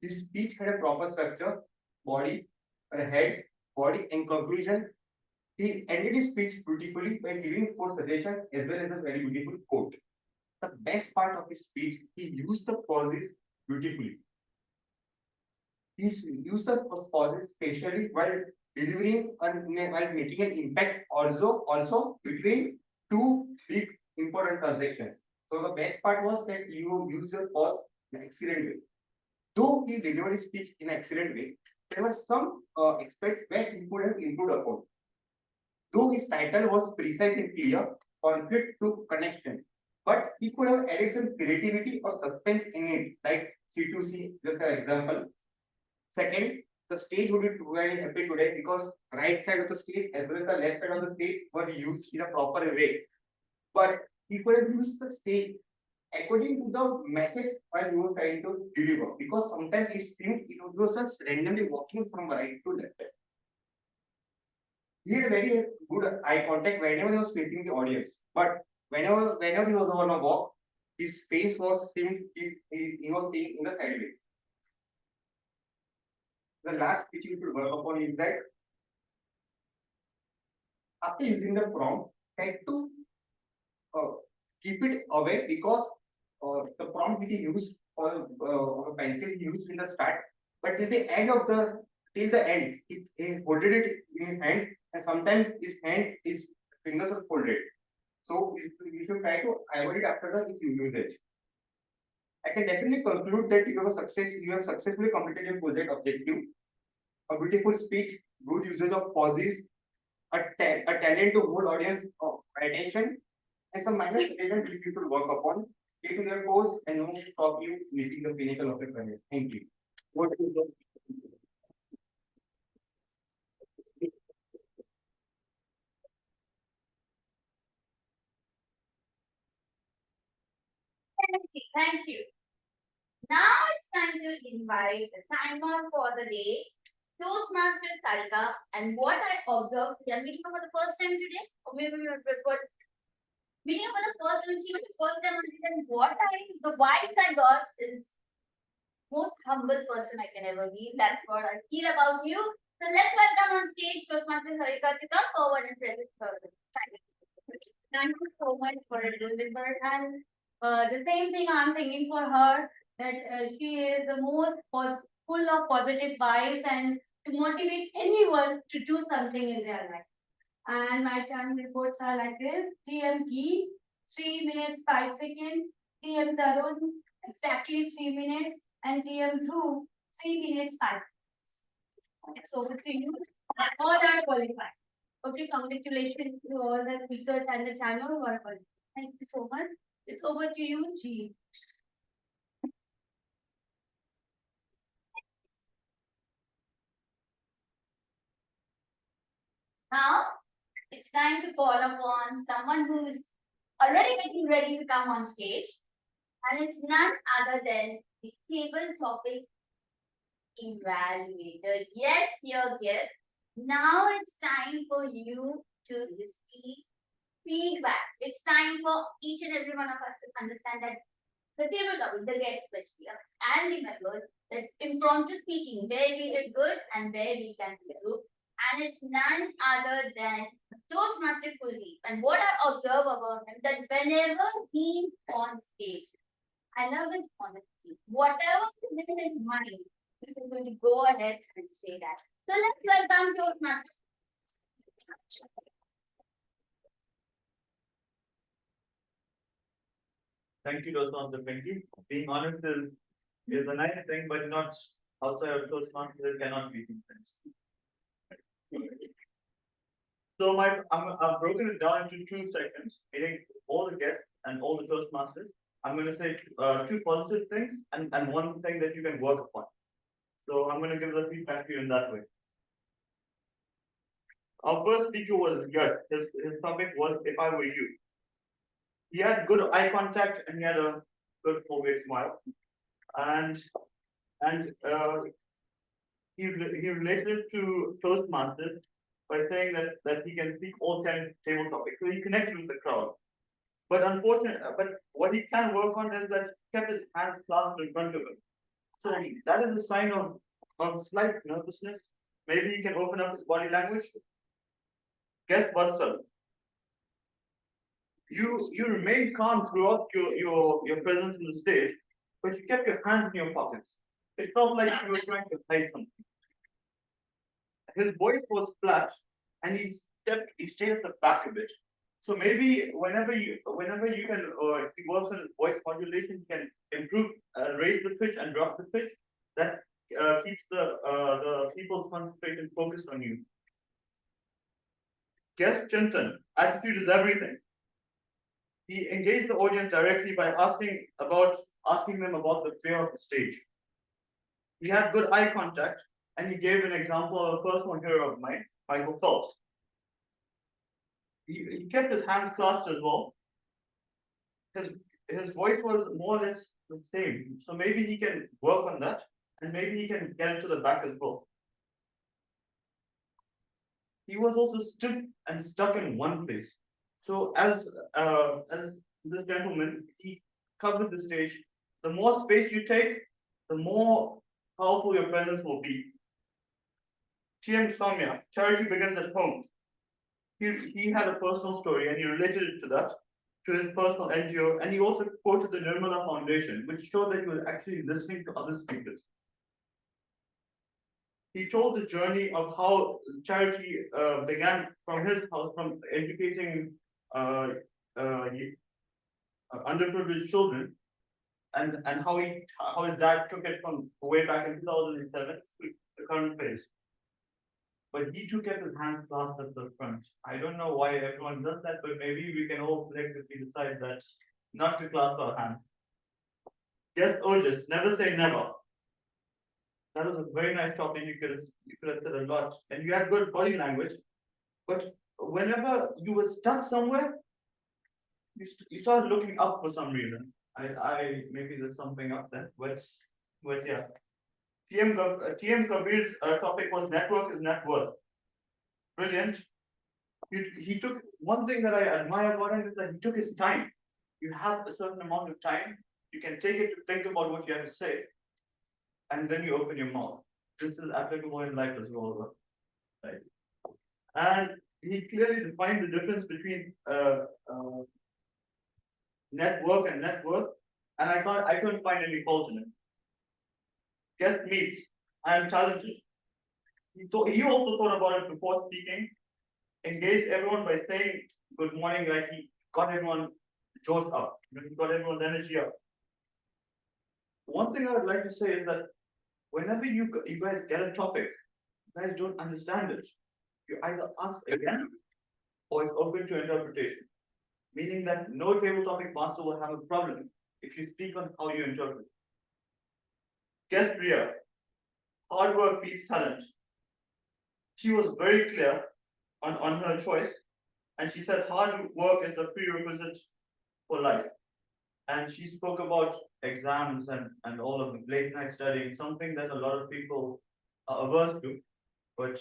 His speech had a proper structure, body, a head, body, and conclusion. He ended his speech beautifully by giving 4 suggestions as well as a very beautiful quote. The best part of his speech, he used the pauses beautifully. He used the pauses especially while delivering and while making an impact also between two big important transactions. So the best part was that you use your pause in an excellent way. Though he delivered his speech in an excellent way, there were some aspects where he could have improved upon. Though his title was precise and clear, conflict to connection, but he could have added some creativity or suspense in it, like C2C, just an example. Second, the stage would be very happy today because right side of the stage as well as the left side of the stage were used in a proper way. But he could have used the stage according to the message while you were trying to deliver, because sometimes it seemed it was just randomly walking from right to left. He had very good eye contact whenever he was facing the audience, but whenever he was on a walk, his face was seen, he was seen in the sideways. The last which you should work upon is that after using the prompt, try to keep it away, because the prompt which he used or a pencil he used in the start, but till the end, he folded it in his hand, and sometimes his fingers are folded. So you should try to avoid it after the its usage. I can definitely conclude that you have successfully completed your project objective. A beautiful speech, good usage of pauses, a talent to hold audience attention, and some minor suggestions which you should work upon. Stay to your course and no stop you reaching the pinnacle of your career. Thank you. What is the Thank you. Now it's time to invite the timer for the day, Toastmaster Sarika, and what I observed, we are meeting for the first time today, or maybe we are meeting for the first time, see the first time, and the vibes I got is most humble person I can ever be. That's what I feel about you. So let's welcome on stage Toastmaster Sarika to come forward and present further. Thank you so much for it, Dilbar. And the same thing I'm thinking for her, that she is the most full of positive vibes and to motivate anyone to do something in their life. And my time reports are like this: TM Key, 3 minutes 5 seconds, TM Tarun, exactly 3 minutes, and TM Dhruv, 3 minutes 5 seconds. It's over to you. All are qualified. Okay, congratulations to all the speakers and the timer who are qualified. Thank you so much. It's over to you, G. Now, it's time to call upon someone who is already getting ready to come on stage. And it's none other than the table topic evaluator. Yes, dear guest. Now it's time for you to receive feedback. It's time for each and every one of us to understand that the table topic, the guest especially, and the members, that impromptu speaking, where we did good and where we can improve. And it's none other than Toastmaster Kuldeep. And what I observe about him, that whenever he's on stage, I love his honesty. Whatever is in his mind, he's going to go ahead and say that. So let's welcome Toastmaster. Thank you, Toastmaster Pinky. Being honest is a nice thing, but not outside of Toastmaster, it cannot be things. So I've broken it down into 2 sections, meaning all the guests and all the Toastmasters. I'm going to say 2 positive things and 1 thing that you can work upon. So I'm going to give the feedback to you in that way. Our first speaker was good. His topic was If I Were You. He had good eye contact and he had a good 4-way smile. And he related it to Toastmasters by saying that he can speak all 10 table topics. So he connected with the crowd. But what he can work on is that he kept his hands clasped in front of him. So that is a sign of slight nervousness. Maybe he can open up his body language. Guest Batsal. You remained calm throughout your presence on the stage, but you kept your hands in your pockets. It felt like you were trying to hide something. His voice was flat, and he stayed at the back a bit. So maybe whenever you can, he works on voice modulation, he can improve, raise the pitch and drop the pitch. That keeps the people's concentration focused on you. Guest Chintan, attitude is everything. He engaged the audience directly by asking them about the fear of the stage. He had good eye contact, and he gave an example of a personal hero of mine, Michael Phelps. He kept his hands clasped as well. His voice was more or less the same, so maybe he can work on that, and maybe he can get it to the back as well. He was also stiff and stuck in one place. So as this gentleman, he covered the stage. The more space you take, the more powerful your presence will be. TM Soumya, charity begins at home. He had a personal story and he related it to that, to his personal NGO, and he also quoted the Nirmala Foundation, which showed that he was actually listening to other speakers. He told the journey of how charity began from his house, from educating underprivileged children, and how his dad took it from way back in 2007 to the current phase. But he too kept his hands clasped at the front. I don't know why everyone does that, but maybe we can all collectively decide that not to clasp our hands. Guest urges, never say never. That was a very nice topic. You could have said a lot, and you had good body language. But whenever you were stuck somewhere, you started looking up for some reason. I maybe there's something up there, but yeah. TM Kabir's topic was network is net worth. Brilliant. He took one thing that I admire about him is that he took his time. You have a certain amount of time. You can take it to think about what you have to say, and then you open your mouth. This is applicable in life as well, right? And he clearly defined the difference between network and net worth, and I couldn't find any fault in it. Guest meets, I am talented. He also thought about it before speaking, engaged everyone by saying good morning, like he got everyone joked up, he got everyone's energy up. One thing I would like to say is that whenever you guys get a topic, you guys don't understand it, you either ask again or it's open to interpretation. Meaning that no table topic master will have a problem if you speak on how you interpret. Guest Priya, hard work beats talent. She was very clear on her choice, and she said hard work is the prerequisite for life. And she spoke about exams and all of the late night studying, something that a lot of people are averse to, but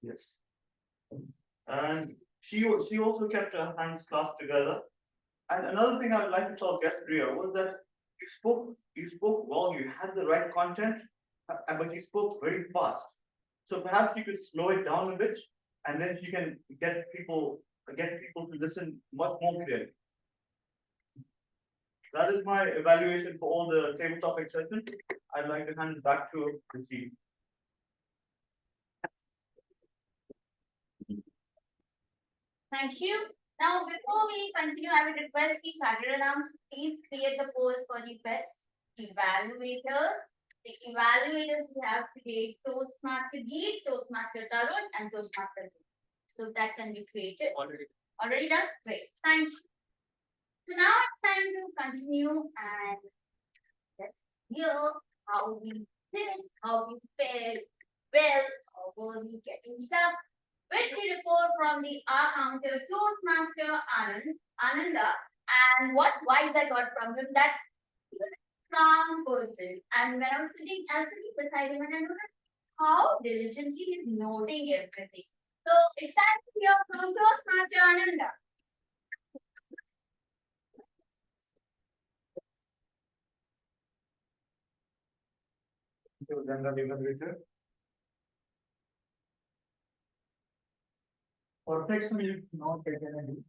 yes. And she also kept her hands clasped together. And another thing I'd like to tell guest Priya was that you spoke well, you had the right content, but you spoke very fast. So perhaps you could slow it down a bit, and then you can get people to listen much more clearly. That is my evaluation for all the table topic sessions. I'd like to hand it back to the team. Thank you. Now, before we continue, I would request the Saturday round to please create the poll for the best evaluators. The evaluators we have today, Toastmaster Geet, Toastmaster Tarun, and Toastmaster Geet. So that can be created. Already done? Great. Thanks. So now it's time to continue and let's hear how we did, how we fared well, or were we getting stuck. With the report from the counter Toastmaster Ananda, and what vibes I got from him, that he was a calm person. And when I was sitting beside him, and I noticed how diligently he's noting everything. So it's time to hear from Toastmaster Ananda. Perfection is not attainable.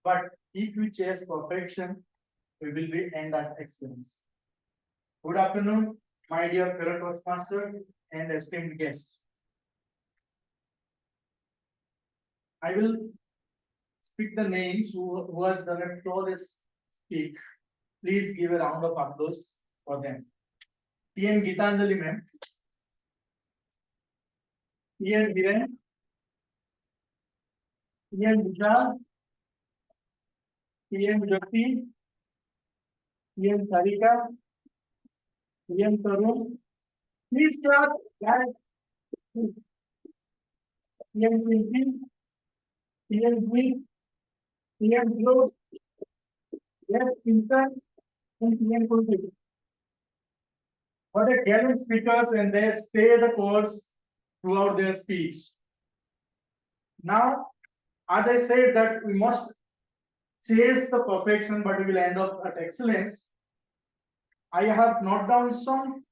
But if we chase perfection, we will be end at excellence. Good afternoon, my dear fellow Toastmasters and esteemed guests. I will pick the names who has done a flawless speak. Please give a round of applause for them. TN Gitanjali ma'am. TN Hiren. TN Vishal. TN Jyoti. TN Sarika. TN Tarun. Please clap. Guys. TN Pinky. TN G. TN Blue. Yes, Chintan. And TN Kuldeep. What a gallant speakers, and they stay the course throughout their speech. Now, as I said that we must chase the perfection, but we will end up at excellence. I have noted down some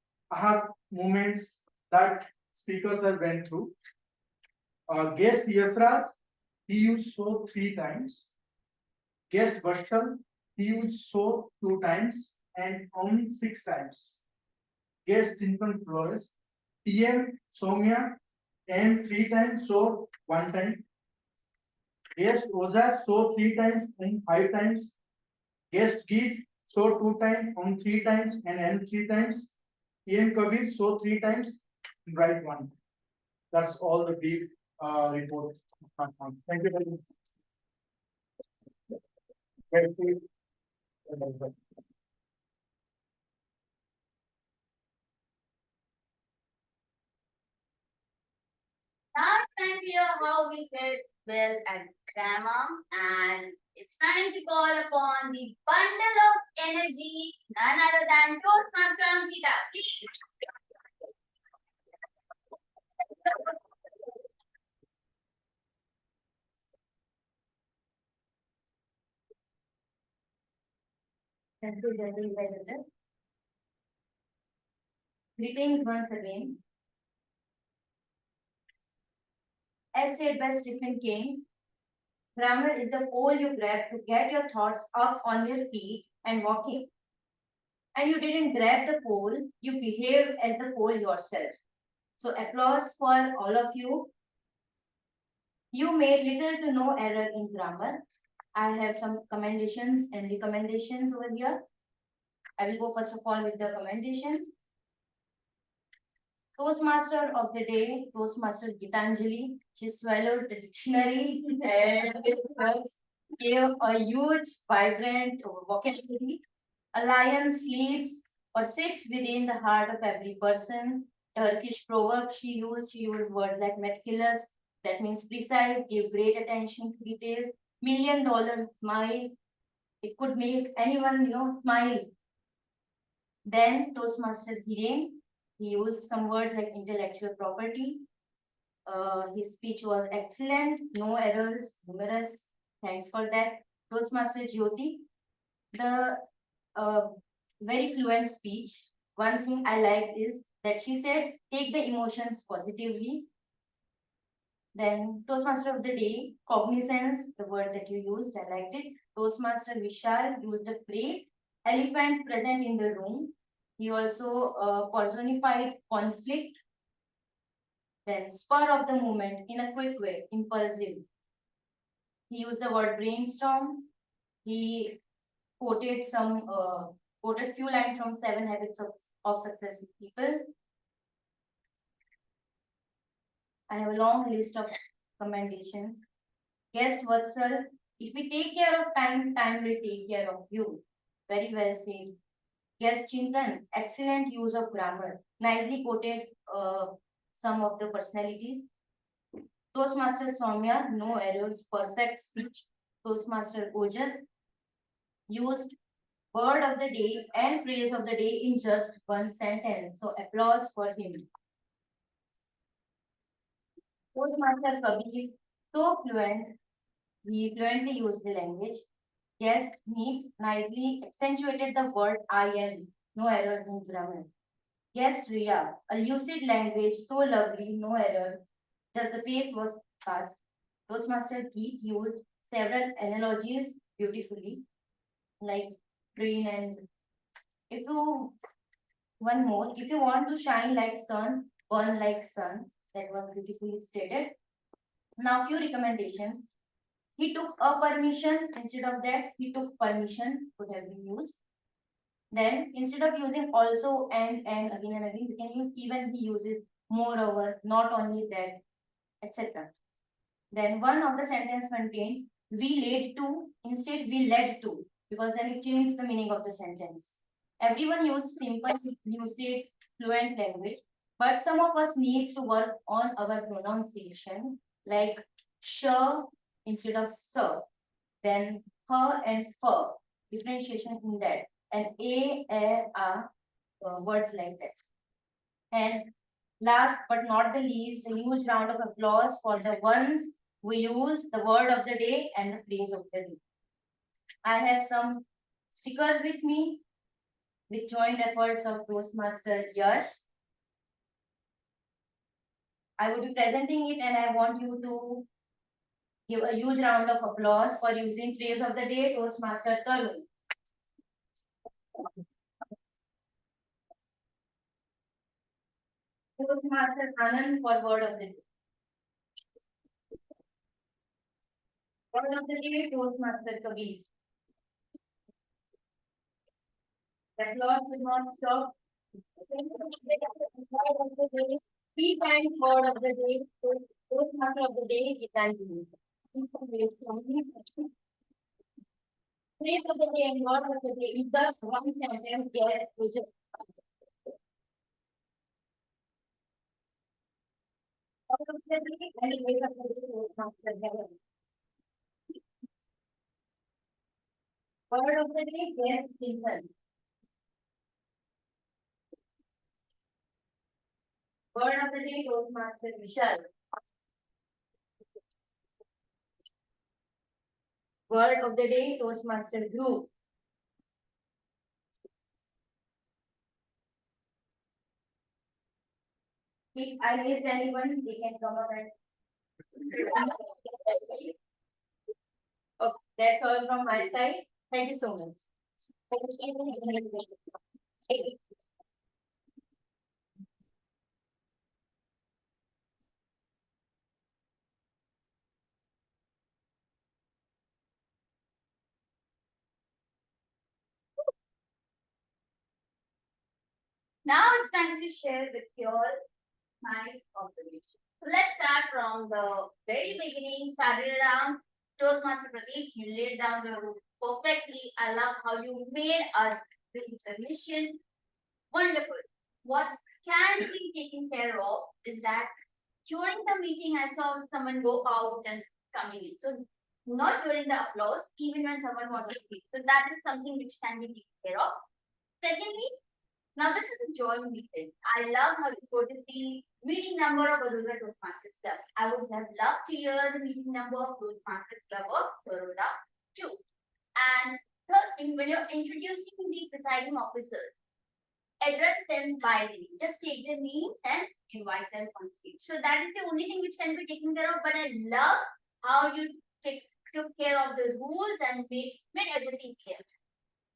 moments that speakers have went through. Guest Yasraj, he used so 3 times. Guest Vashal, he used so 2 times and only 6 times. Guest Chintan Flores, TM Soumya, and 3 times, so 1 time. Guest Ojas, so 3 times and 5 times. Guest Geet, so 2 times, on 3 times and 3 times. TM Kabir, so 3 times, right 1. That's all the brief report. Thank you very much. Now it's time to hear how we did well at grammar, and it's time to call upon the bundle of energy, none other than Toastmaster Ankita. Please. Thank you, Jyoti. Greetings once again. As said by Stephen King, grammar is the pole you grab to get your thoughts up on your feet and walking. And you didn't grab the pole, you behaved as the pole yourself. So applause for all of you. You made little to no error in grammar. I have some commendations and recommendations over here. I will go first of all with the commendations. Toastmaster of the day, Toastmaster Gitanjali. She swallowed the dictionary and gave a huge, vibrant vocabulary. A lion sleeps or sits within the heart of every person. Turkish proverb she used words like meticulous, that means precise, give great attention to detail. $1 million smile, it could make anyone, smile. Then Toastmaster Hiren, he used some words like intellectual property. His speech was excellent, no errors, numerous. Thanks for that. Toastmaster Jyoti, the very fluent speech. One thing I liked is that she said, take the emotions positively. Then Toastmaster of the day, cognizance, the word that you used, I liked it. Toastmaster Vishal used the phrase, elephant present in the room. He also personified conflict. Then spur of the moment in a quick way, impulsive. He used the word brainstorm. He quoted few lines from 7 Habits of Successful People. I have a long list of commendations. Guest Vatsal, if we take care of time, time will take care of you. Very well said. Guest Chintan, excellent use of grammar. Nicely quoted some of the personalities. Toastmaster Soumya, no errors, perfect speech. Toastmaster Ojas used word of the day and phrase of the day in just 1 sentence. So applause for him. Toastmaster Kabir, so fluent, he fluently used the language. Guest Meet nicely accentuated the word I am, no errors in grammar. Guest Riya, a lucid language, so lovely, no errors, just the pace was fast. Toastmaster Geet used several analogies beautifully, like train and one more, if you want to shine like sun, burn like sun, that was beautifully stated. Now few recommendations. He took a permission, instead of that, he took permission, could have been used. Then instead of using also and again and again, we can use even, he uses moreover, not only that, etc. Then one of the sentence contained we led to, instead we led to, because then it changes the meaning of the sentence. Everyone used simple usage, fluent language, but some of us needs to work on our pronunciation, like sure instead of sir, then her and fur, differentiation in that, and words like that. And last but not the least, a huge round of applause for the ones who use the word of the day and the phrase of the day. I have some stickers with me with joint efforts of Toastmaster Yash. I would be presenting it and I want you to give a huge round of applause for using phrase of the day, Toastmaster Tarun. Toastmaster Anand for word of the day. Word of the day, Toastmaster Kabir. The applause will not stop. Three times word of the day, Toastmaster of the day, Gitanjali. Phrase of the day and word of the day is just one sentence, yes, project. Word of the day and phrase of the day, Toastmaster Helen. Word of the day, yes, Chintan. Word of the day, Toastmaster Vishal. Word of the day, Toastmaster Dhruv. If I miss anyone, they can come up and. Okay, that's all from my side. Thank you so much. Now it's time to share with you all my observation. So let's start from the very beginning. Sariram, Toastmaster Pradeep, you laid down the route perfectly. I love how you made us reach the mission. Wonderful. What can be taken care of is that during the meeting, I saw someone go out and coming in. So not during the applause, even when someone was on speak. So that is something which can be taken care of. Secondly, now this is a joint meeting. I love how you quoted the meeting number of Baroda Toastmasters Club. I would have loved to hear the meeting number of Toastmasters Club of Baroda too. And third thing, when you're introducing the presiding officers, address them by the name. Just take their names and invite them on stage. So that is the only thing which can be taken care of. But I love how you took care of the rules and made everything clear.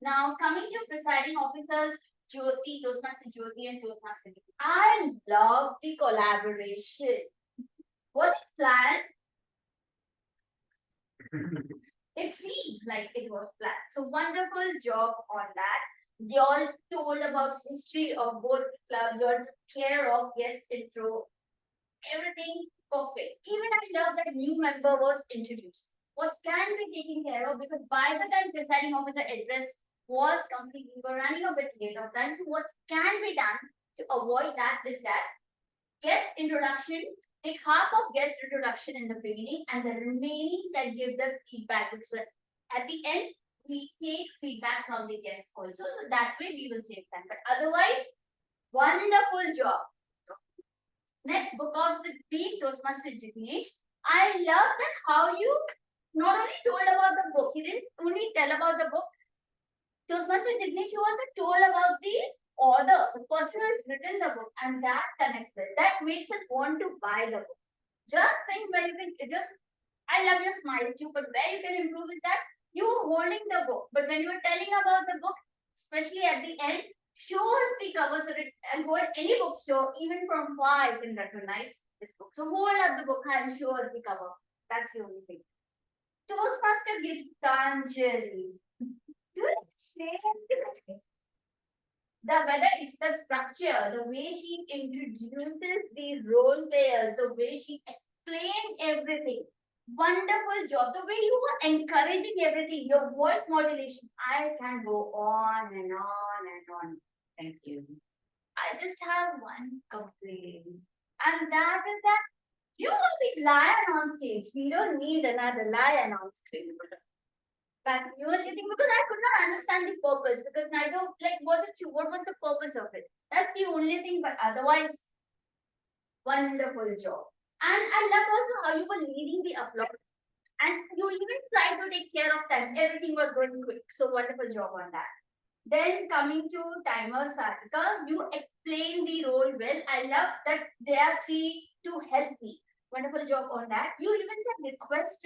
Now coming to presiding officers, Jyoti, Toastmaster Jyoti and Toastmaster Deep. I love the collaboration. Was it planned? It seemed like it was planned. So wonderful job on that. You all told about history of both the clubs, your care of guest intro, everything perfect. Even I love that new member was introduced. What can be taken care of, because by the time presiding officer address was complete, we were running a bit late of time. So what can be done to avoid that is that guest introduction, take half of guest introduction in the beginning and the remaining that give the feedback. So at the end, we take feedback from the guests also. So that way we will save time. But otherwise, wonderful job. Next, book of the week, Toastmaster Jignesh. I love that how you not only told about the book, he didn't only tell about the book. Toastmaster Jignesh also told about the author, the person who has written the book, and that connects it. That makes us want to buy the book. Just think where you can I love your smile too, but where you can improve is that you are holding the book, but when you are telling about the book, especially at the end, show us the cover so that and hold any bookstore, even from far, you can recognize this book. So hold up the book and show us the cover. That's the only thing. Toastmaster Gitanjali. Do you say anything? Whether it's the structure, the way she introduces the role players, the way she explained everything. Wonderful job. The way you were encouraging everything, your voice modulation. I can go on and on and on. Thank you. I just have one complaint. And that is that you are the lion on stage. We don't need another lion on stage. That you were getting because I could not understand the purpose because I don't like what was the purpose of it? That's the only thing, but otherwise, wonderful job. And I love also how you were leading the applause. And you even tried to take care of time. Everything was going quick. So wonderful job on that. Then coming to timer Sarika, you explained the role well. I love that there are three to help me. Wonderful job on that. You even said request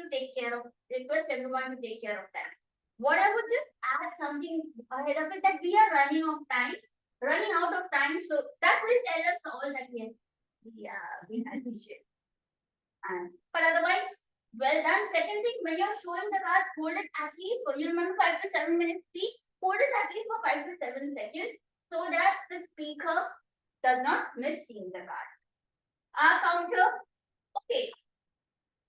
everyone to take care of that. What I would just add something ahead of it that we are running out of time. So that will tell us all that yes, we had to share. But otherwise, well done. Second thing, when you're showing the cards, hold it at least, so you remember 5 to 7 minutes speech, hold it at least for 5 to 7 seconds so that the speaker does not miss seeing the card. Our counter, okay.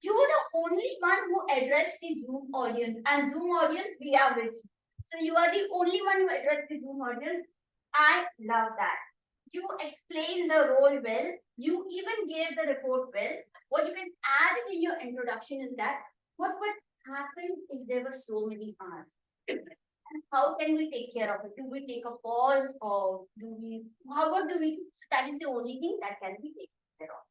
You were the only one who addressed the Zoom audience, and Zoom audience, we are with you. So you are the only one who addressed the Zoom audience. I love that. You explained the role well. You even gave the report well. What you can add in your introduction is that what would happen if there were so many hours? And how can we take care of it? Do we take a pause or what do we do? So that is the only thing that can be taken care of.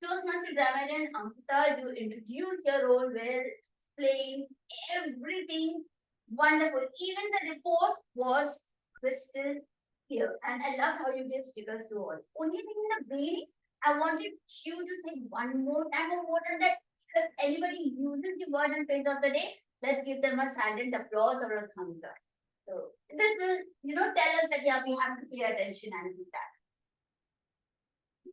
Toastmaster Dramedy and Ankita, you introduced your role well, explained everything wonderful. Even the report was crystal clear. And I love how you gave stickers to all. Only thing in the beginning, I wanted you to say one more time or more than that. If anybody uses the word and phrase of the day, let's give them a silent applause or a thumbs up. So this will, tell us that yeah, we have to pay attention and do that.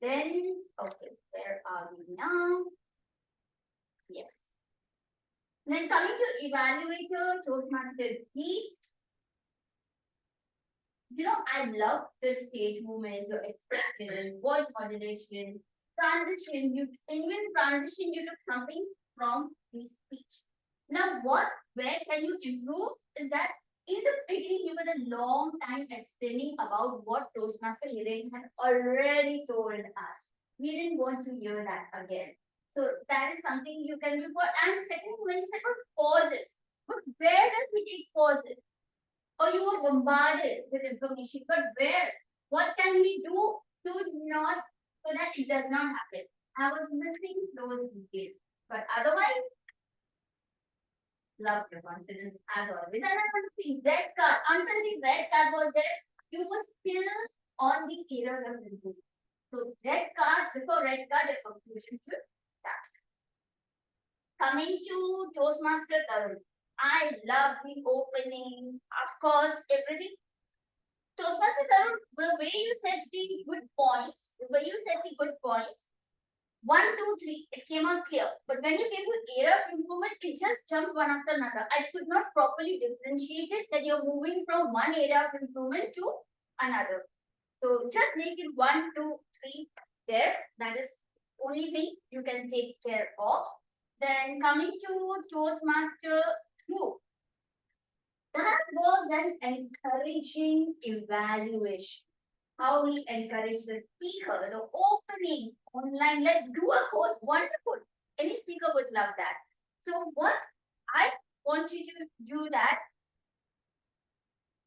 Then, okay, where are we now? Yes. Then coming to evaluator, Toastmaster Heat. I love the stage movement, your expression, voice modulation, transition. You took something from the speech. Now, where can you improve is that in the beginning, you were a long time explaining about what Toastmaster Hiren had already told us. We didn't want to hear that again. So that is something you can do for. And second, when you said about pauses, but where does he take pauses? Or you were bombarded with information, but where? What can we do so that it does not happen? I was missing those details. But otherwise, love your confidence as always. And I want to see red card. Until the red card was there, you were still on the error of improvement. So red card, before red card, your conclusion should start. Coming to Toastmaster Tarun. I love the opening, of course, everything. Toastmaster Tarun, the way you said the good points, 1, 2, 3, it came out clear. But when you came to area of improvement, it just jumped one after another. I could not properly differentiate it that you're moving from one area of improvement to another. So just make it 1, 2, 3 there. That is only thing you can take care of. Then coming to Toastmaster Group. That was an encouraging evaluation. How we encourage the speaker, the opening online, let's do a course, wonderful. Any speaker would love that. So what I want you to do that,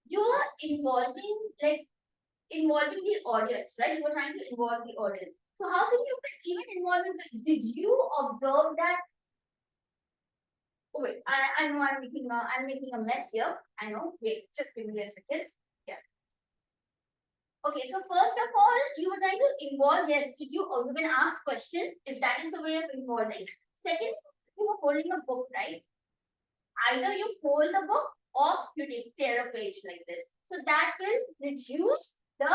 you are involving the audience, right? You are trying to involve the audience. So how can you even involve it? Did you observe that? Oh wait, I know I'm making a mess here. I know. Wait, just give me a second. Yeah. Okay, so first of all, you were trying to involve, yes, you can ask questions if that is the way of involving. Second, you were holding a book, right? Either you fold the book or you tear a page like this. So that will reduce the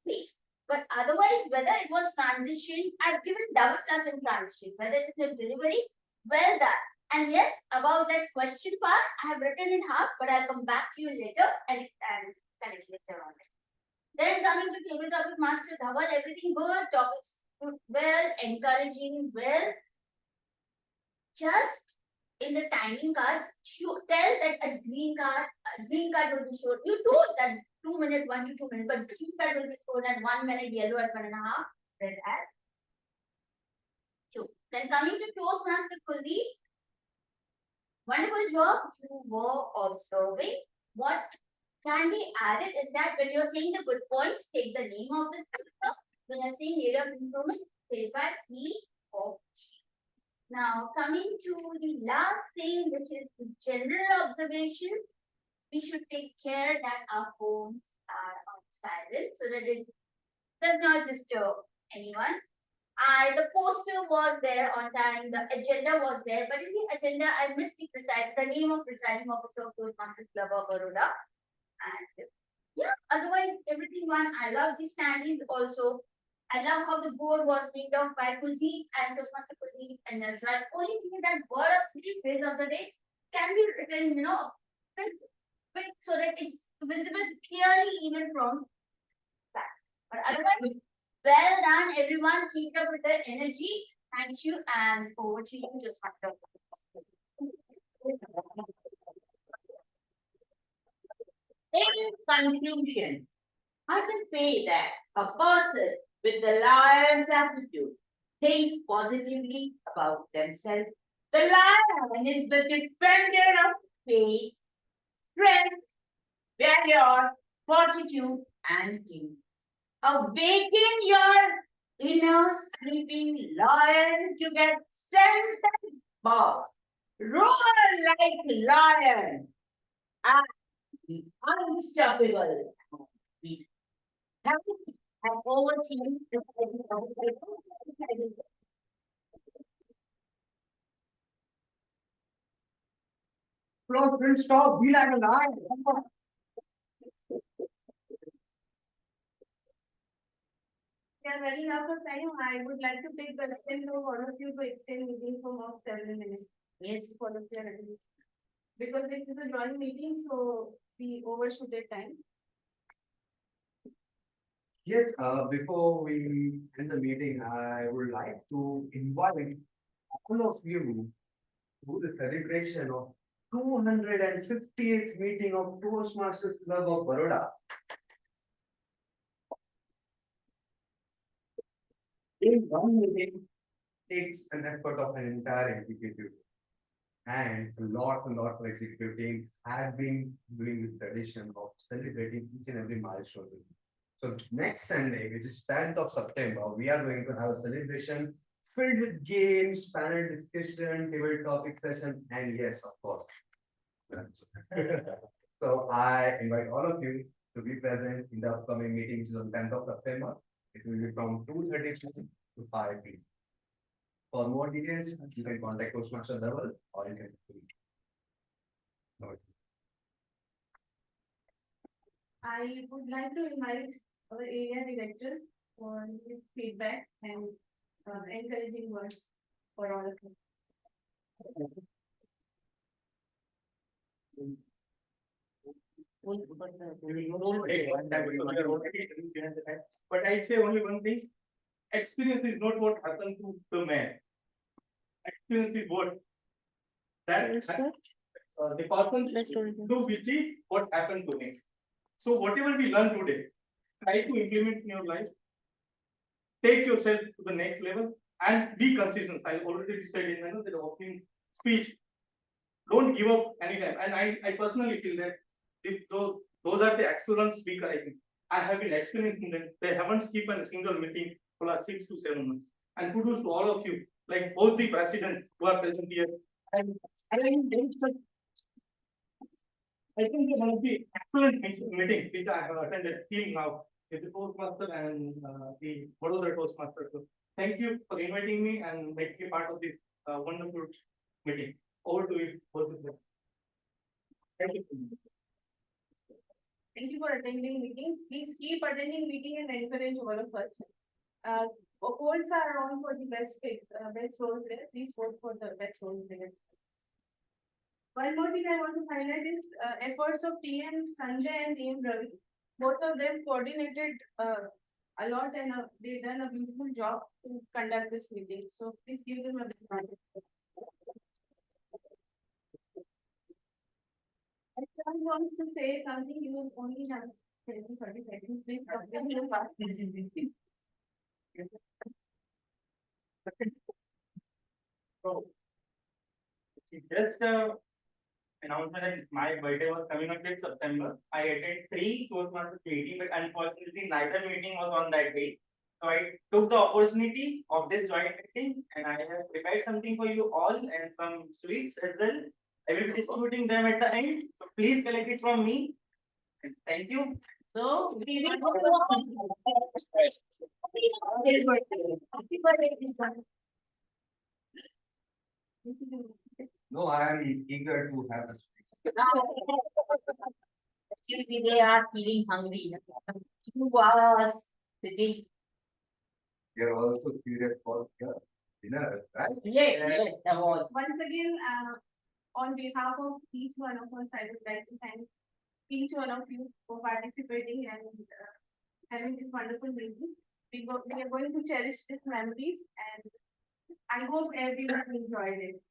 space. But otherwise, whether it was transition, I've given double plus in transition, whether it's in delivery, well done. And yes, about that question part, I have written it half, but I'll come back to you later and connect later on it. Then coming to table topic master Dhawal, everything good, topics well, encouraging well. Just in the timing cards, you tell that a green card will be shown. You told that 2 minutes, 1 to 2 minutes, but green card will be shown at 1 minute, yellow at 1.5, red at 2. Then coming to Toastmaster Kuldeep, wonderful job. You were observing. What can be added is that when you're saying the good points, take the name of the speaker. When you're saying area of improvement, say by he or she. Now, coming to the last thing, which is the general observation, we should take care that our phones are on silent so that it does not disturb anyone. The poster was there on time, the agenda was there, but in the agenda, I missed the name of presiding officer of Toastmasters Club of Baroda. And yeah, otherwise, everything one. I love the standings also. I love how the board was named off by Kuldeep and Toastmaster Kuldeep and Nazraj. Only thing is that word of the phrase of the day can be written, bit so that it's visible clearly even from back. But otherwise, well done, everyone. Keep up with the energy. Thank you, and over to you, Toastmaster. In conclusion, I can say that a person with the lion's attitude thinks positively about themselves. The lion is the defender of faith, strength, valor, fortitude, and king. Awaken your inner sleeping lion to get strength and power. Roar like lion and be unstoppable. Thank you. And over to you. Close, don't stop, be like a lion. We are running out of time. I would like to take the request of all of you to extend meeting for more 7 minutes. Yes. For the clear review. Because this is a joint meeting, so we overshooted time. Yes, before we end the meeting, I would like to invite all of you to the celebration of 258th meeting of Toastmasters Club of Baroda. In one meeting takes an effort of an entire executive. And a lot of executive team have been doing this tradition of celebrating each and every milestone. So next Sunday, which is 10th of September, we are going to have a celebration filled with games, panel discussion, debate topic session, and yes, of course. So I invite all of you to be present in the upcoming meeting, which is on 10th of September. It will be from 2:30 p.m. to 5 p.m. For more details, you can contact Toastmaster Dhaval or you can. I would like to invite our area director for his feedback and encouraging words for all of us. But I say only one thing, experience is not what happened to the man. Experience is what the person do with the what happened to him. So whatever we learn today, try to implement in your life. Take yourself to the next level and be consistent. I already said in the opening speech, don't give up anytime. And I personally feel that if those are the excellent speaker, I think. I have been experiencing that they haven't skipped a single meeting for last 6 to 7 months. And kudos to all of you, like both the president who are present here. And I think one of the excellent meetings which I have attended till now is the Toastmaster and the Vadodara Toastmaster. So thank you for inviting me and making me part of this wonderful meeting. Over to you, both of them. Thank you. Thank you for attending meeting. Please keep attending meeting and encourage all of us. Polls are on for the best pick, best roles there. Please vote for the best roles there. One more thing I want to highlight is efforts of TM Sanjay and TM Ravi. Both of them coordinated a lot and they done a beautiful job to conduct this meeting. So please give them a big round. If someone wants to say something, you will only have 30 seconds. Please complete the fast. So, just announcement that my birthday was coming up in September. I attended 3 Toastmasters meeting, but unfortunately neither meeting was on that day. So I took the opportunity of this joint meeting and I have prepared something for you all and some sweets as well. I will be distributing them at the end. So please collect it from me. And thank you. So we will go on. Happy birthday. No, I am eager to have this. Actually, they are feeling hungry. You are sitting. We are also curious for the dinner, right? Yes, yes, that was. Once again, on behalf of each one of us, I would like to thank each one of you for participating and having this wonderful meeting. We are going to cherish these memories and I hope everyone enjoyed it.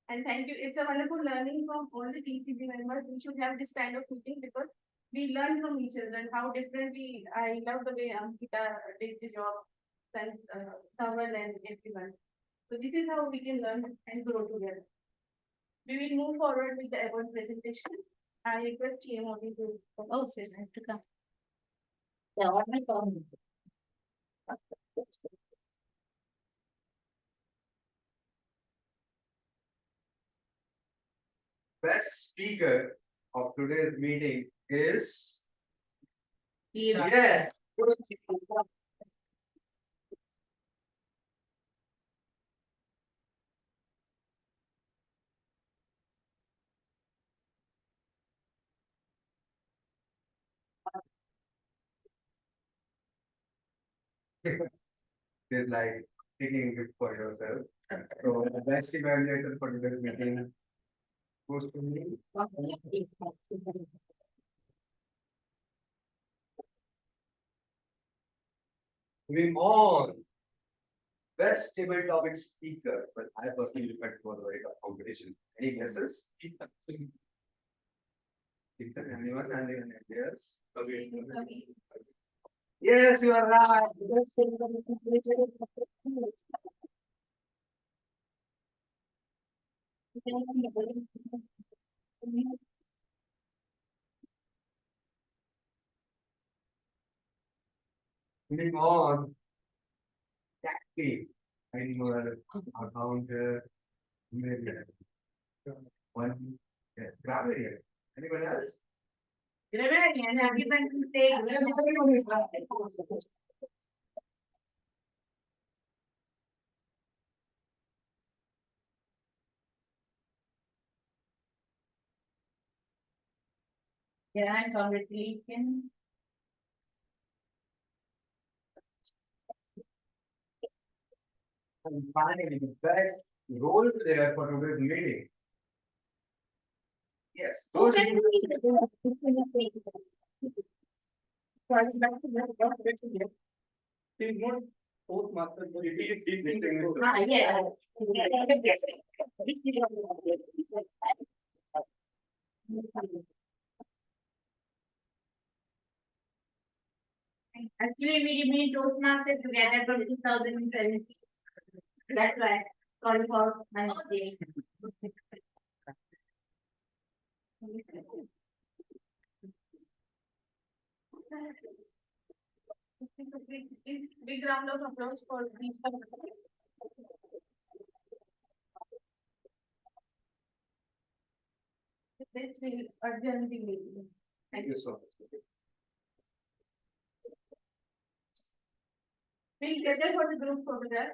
And thank you. It's a wonderful learning from all the TCB members. We should have this kind of meeting because we learn from each other and how differently. I love the way Ankita did the job and Tawal and everyone. So this is how we can learn and grow together. We will move forward with the award presentation. I request TMOD to. Oh, sir, I have to come. Yeah, what my phone? Best speaker of today's meeting is. Here. Yes. It's like taking it for yourself. So the best evaluator for today's meeting goes to me. Moving on. Best table topic speaker, but I personally felt it was a very tough competition. Any guesses? Anyone? Anyone else? Yes, you are right. Moving on. Taxi. Annual account. One. Yeah, grammar. Anyone else? And everyone can say. Yeah, and congratulations. And finally, the best role player for today's meeting. Yes. Who Those can who- He's not Toastmaster, but he is distinguished. Ah, yeah. Actually, we remain Toastmasters together from 2017. That's why, sorry for my mistake. Big round of applause for each one. This will adjourn the meeting. Thank you so much. We'll gather for the group photograph.